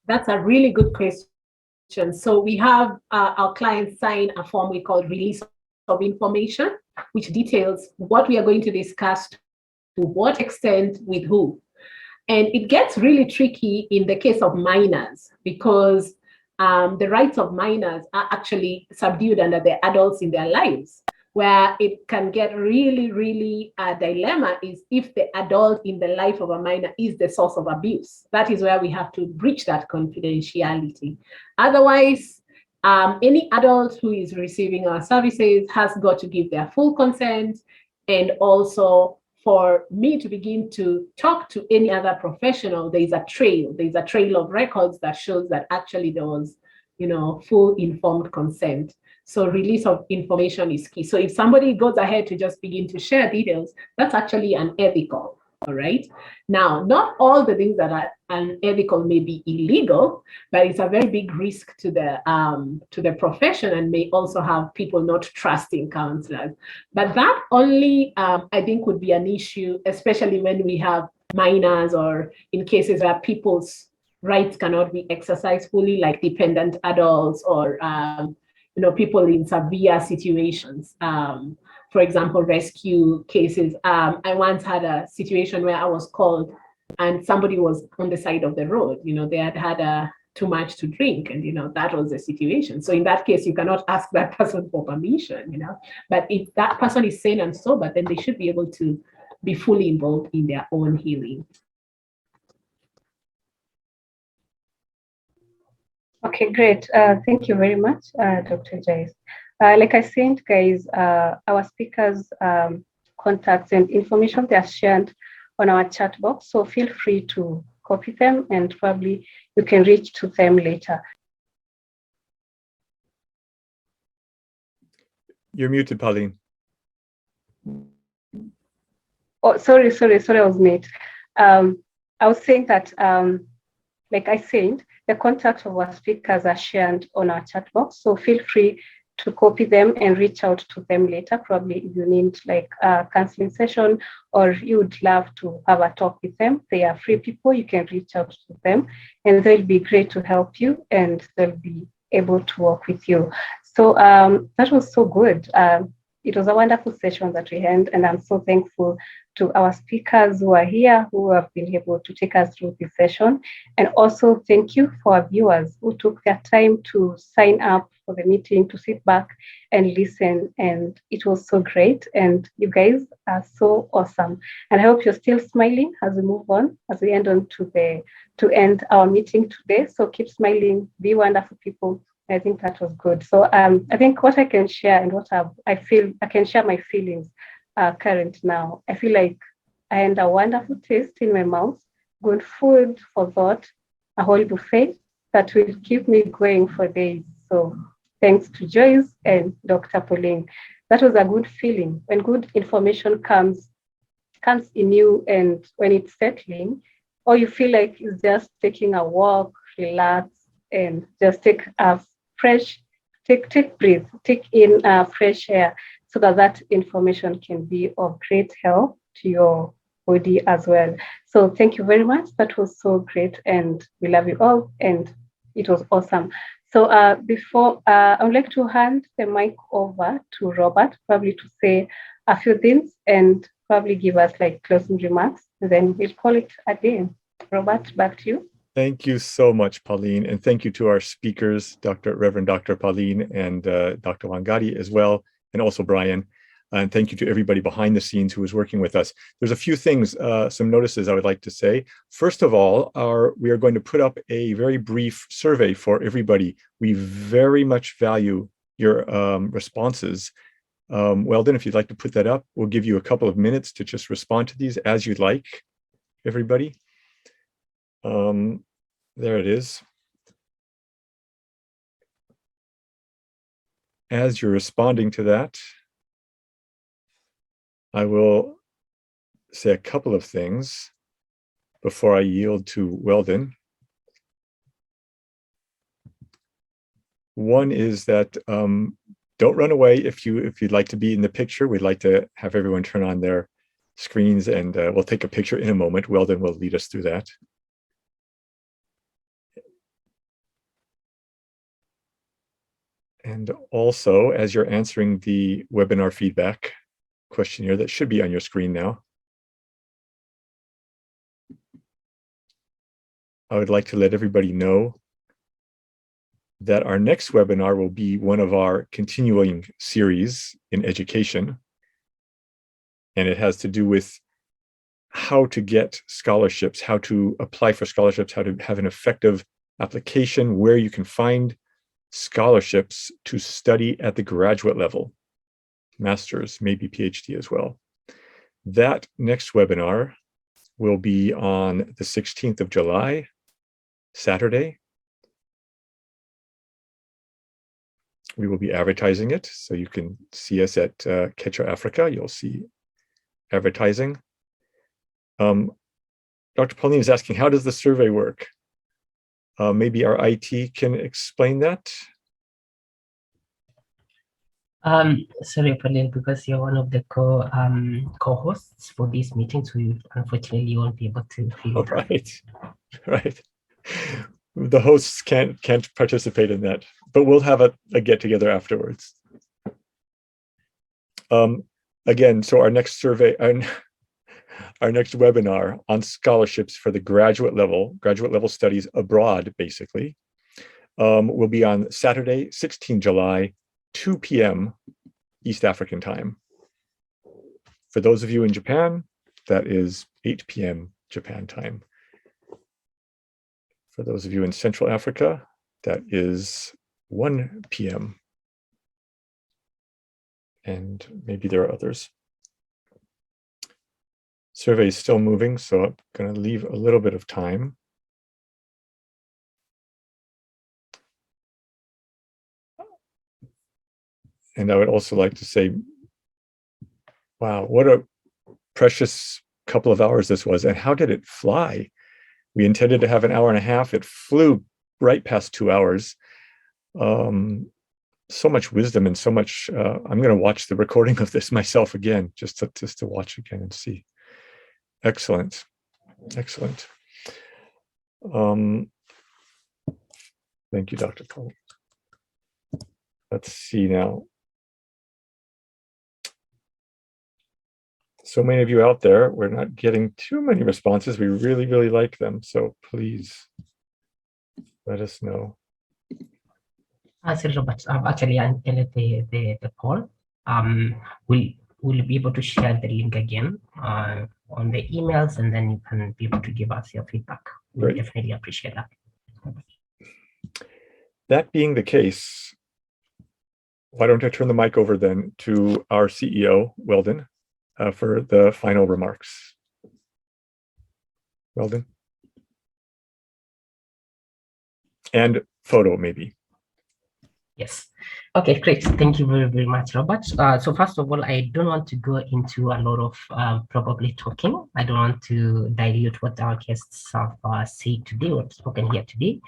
That's a really good question. So we have our clients sign a form we call release of information, which details what we are going to discuss, to what extent, with who. And it gets really tricky in the case of minors, because the rights of minors are actually subdued under the adults in their lives. Where it can get really, really a dilemma is if the adult in the life of a minor is the source of abuse. That is where we have to breach that confidentiality. Otherwise, any adult who is receiving our services has got to give their full consent, and also for me to begin to talk to any other professional, there's a trail of records that shows that actually there was, full informed consent. So release of information is key. So if somebody goes ahead to just begin to share details, that's actually unethical, all right? Now, not all the things that are unethical may be illegal, but it's a very big risk to the profession, and may also have people not trusting counselors. But that only, I think, would be an issue, especially when we have minors, or in cases where people's rights cannot be exercised fully, like dependent adults, or people in severe situations. For example, rescue cases. I once had a situation where I was called and somebody was on the side of the road. They had too much to drink, and that was the situation. So in that case, you cannot ask that person for permission. But if that person is sane and sober, then they should be able to be fully involved in their own healing. Okay, great. Thank you very much, Dr. Joyce. Like I said, guys, our speakers' contacts and information, they are shared on our chat box. So feel free to copy them and probably you can reach to them later. You're muted, Pauline. Oh, sorry, I was mute. I was saying that, like I said, the contacts of our speakers are shared on our chat box. So feel free to copy them and reach out to them later. Probably if you need like a counseling session or you would love to have a talk with them, they are free people. You can reach out to them and they'll be great to help you and they'll be able to work with you. So that was so good. It was a wonderful session that we had, and I'm so thankful to our speakers who are here, who have been able to take us through this session. And also thank you for our viewers who took their time to sign up for the meeting, to sit back and listen. And it was so great. And you guys are so awesome. And I hope you're still smiling as we move on, as we end on to end our meeting today. So keep smiling, be wonderful people. I think that was good. So I think what I can share and what I feel, I can share my feelings current now. I feel like I had a wonderful taste in my mouth, good food for thought, a whole buffet that will keep me going for days. So thanks to Joyce and Dr. Pauline. That was a good feeling. When good information comes in you and when it's settling, or you feel like it's just taking a walk, relax, and just take a breathe, take in fresh air so that information can be of great help to your body as well. So thank you very much. That was so great and we love you all and it was awesome. So before, I would like to hand the mic over to Robert, probably to say a few things and probably give us like closing remarks, and then we'll call it a day. Robert, back to you. Thank you so much, Pauline. And thank you to our speakers, Reverend Dr. Pauline and Dr. Wangari as well, and also Brian. And thank you to everybody behind the scenes who was working with us. There's a few things, some notices I would like to say. First of all, we are going to put up a very brief survey for everybody. We very much value your responses. Weldon, if you'd like to put that up, we'll give you a couple of minutes to just respond to these as you'd like, everybody. There it is. As you're responding to that, I will say a couple of things before I yield to Weldon. One is that don't run away if you'd like to be in the picture. We'd like to have everyone turn on their screens and we'll take a picture in a moment. Weldon will lead us through that. And also, as you're answering the webinar feedback questionnaire that should be on your screen now, I would like to let everybody know that our next webinar will be one of our continuing series in education. And it has to do with how to get scholarships, how to apply for scholarships, how to have an effective application, where you can find scholarships to study at the graduate level, master's, maybe PhD as well. That next webinar will be on the 16th of July, Saturday. We will be advertising it, so you can see us at Kecher Africa. You'll see advertising. Dr. Pauline is asking, how does the survey work? Maybe our IT can explain that. Sorry, Pauline, because you're one of the co-hosts for these meetings, we unfortunately won't be able to fill it. Right. The hosts can't participate in that, but we'll have a get together afterwards. Again, so our next survey, our next webinar on scholarships for the graduate level studies abroad, basically, will be on Saturday, 16 July, 2 p.m. East African time. For those of you in Japan, that is 8 p.m. Japan time. For those of you in Central Africa, that is 1 p.m. And maybe there are others. Survey is still moving, so I'm going to leave a little bit of time. And I would also like to say, wow, what a precious couple of hours this was. And how did it fly? We intended to have an hour and a half. It flew right past 2 hours. So much wisdom and so much. I'm going to watch the recording of this myself again, just to watch again and see. Excellent. Excellent. Thank you, Dr. Cole. Let's see now. So many of you out there, we're not getting too many responses. We really, really like them. So please let us know. So Robert, I've actually entered the poll. We'll be able to share the link again on the emails, and then you can be able to give us your feedback. We definitely appreciate that. That being the case, why don't I turn the mic over then to our CEO, Weldon, for the final remarks. Weldon. And photo, maybe. Yes. Okay, great. Thank you very, very much, Robert. So first of all, I don't want to go into a lot of probably talking. I don't want to dilute what our guests have said today, or spoken here today,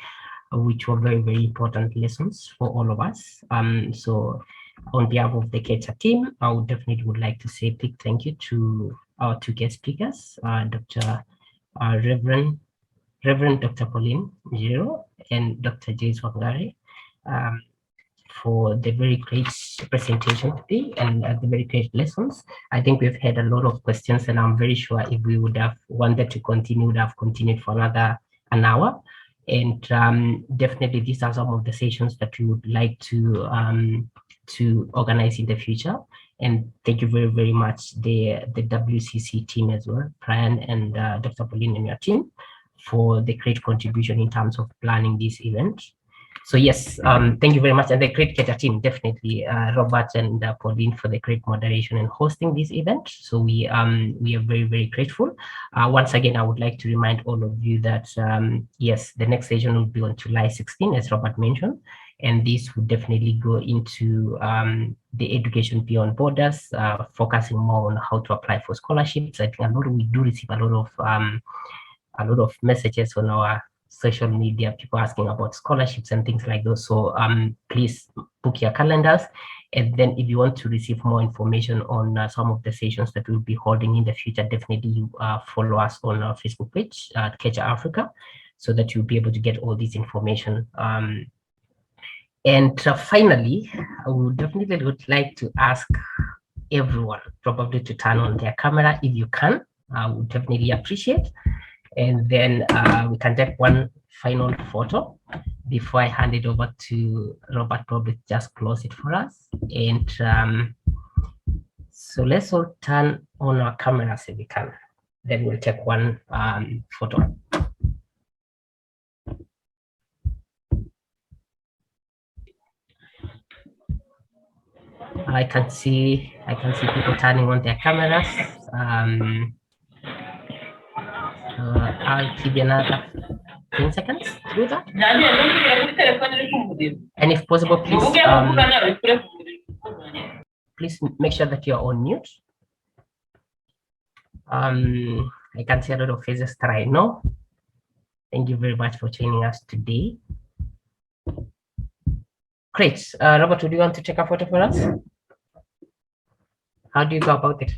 which were very, very important lessons for all of us. So on behalf of the Kecher team, I would definitely would like to say a big thank you to our two guest speakers, Reverend Dr. Pauline Giro and Dr. Joyce Wangari, for the very great presentation today and the very great lessons. I think we've had a lot of questions, and I'm very sure if we would have wanted to continue, would have continued for an hour. And definitely these are some of the sessions that we would like to organize in the future. And thank you very, very much, the WCC team as well, Brian and Dr. Pauline and your team, for the great contribution in terms of planning this event. So yes, thank you very much. And the great Kecher team, definitely, Robert and Pauline, for the great moderation and hosting this event. So we are very, very grateful. Once again, I would like to remind all of you that, yes, the next session will be on July 16, as Robert mentioned. And this would definitely go into the education beyond borders, focusing more on how to apply for scholarships. I think we do receive a lot of messages on our social media, people asking about scholarships and things like those. So please book your calendars. And then if you want to receive more information on some of the sessions that we'll be holding in the future, definitely follow us on our Facebook page, Kecher Africa, so that you'll be able to get all this information. And finally, I would definitely like to ask everyone probably to turn on their camera if you can. I would definitely appreciate. And then we can take one final photo before I hand it over to Robert. Probably just close it for us. And so let's all turn on our cameras if we can. Then we'll take one photo. I can see people turning on their cameras. I'll give you another 10 seconds to do that. And if possible, please make sure that you're on mute. I can see a lot of faces right now. Thank you very much for joining us today. Great. Robert, do you want to take a photo for us? How do you go about it?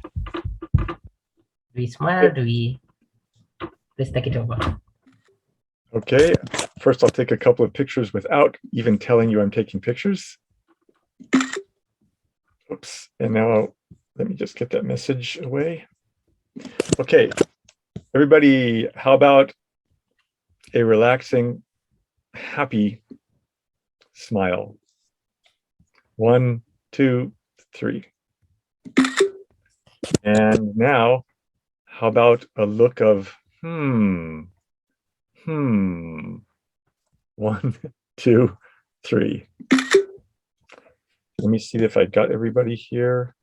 Do we smile? Do we... Let's take it over. Okay, first I'll take a couple of pictures without even telling you I'm taking pictures. Oops, and now let me just get that message away. Okay, everybody, how about a relaxing, happy smile? 1, 2, 3. And now, how about a look of 1, 2, 3. Let me see if I got everybody here.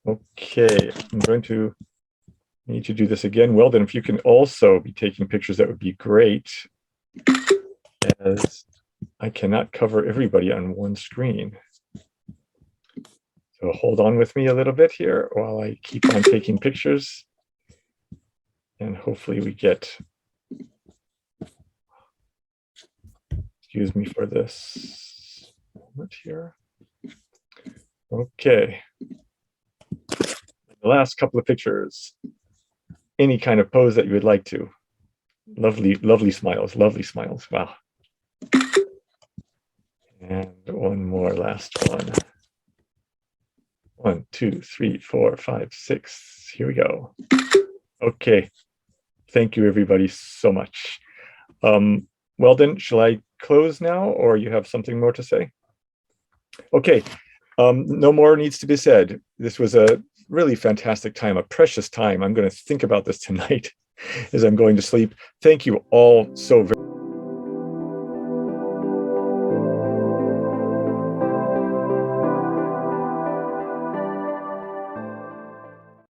Okay, I'm going to need to do this again. Well, then if you can also be taking pictures, that would be great, as I cannot cover everybody on one screen. So hold on with me a little bit here while I keep on taking pictures. And hopefully we get, excuse me for this moment here. Okay. The last couple of pictures. Any kind of pose that you would like to. Lovely, lovely smiles, lovely smiles. Wow. And one more, last one. 1, 2, 3, 4, 5, 6. Here we go. Okay. Thank you, everybody, so much. Well then, shall I close now, or you have something more to say? Okay. No more needs to be said. This was a really fantastic time, a precious time. I'm going to think about this tonight as I'm going to sleep. Thank you all so very much.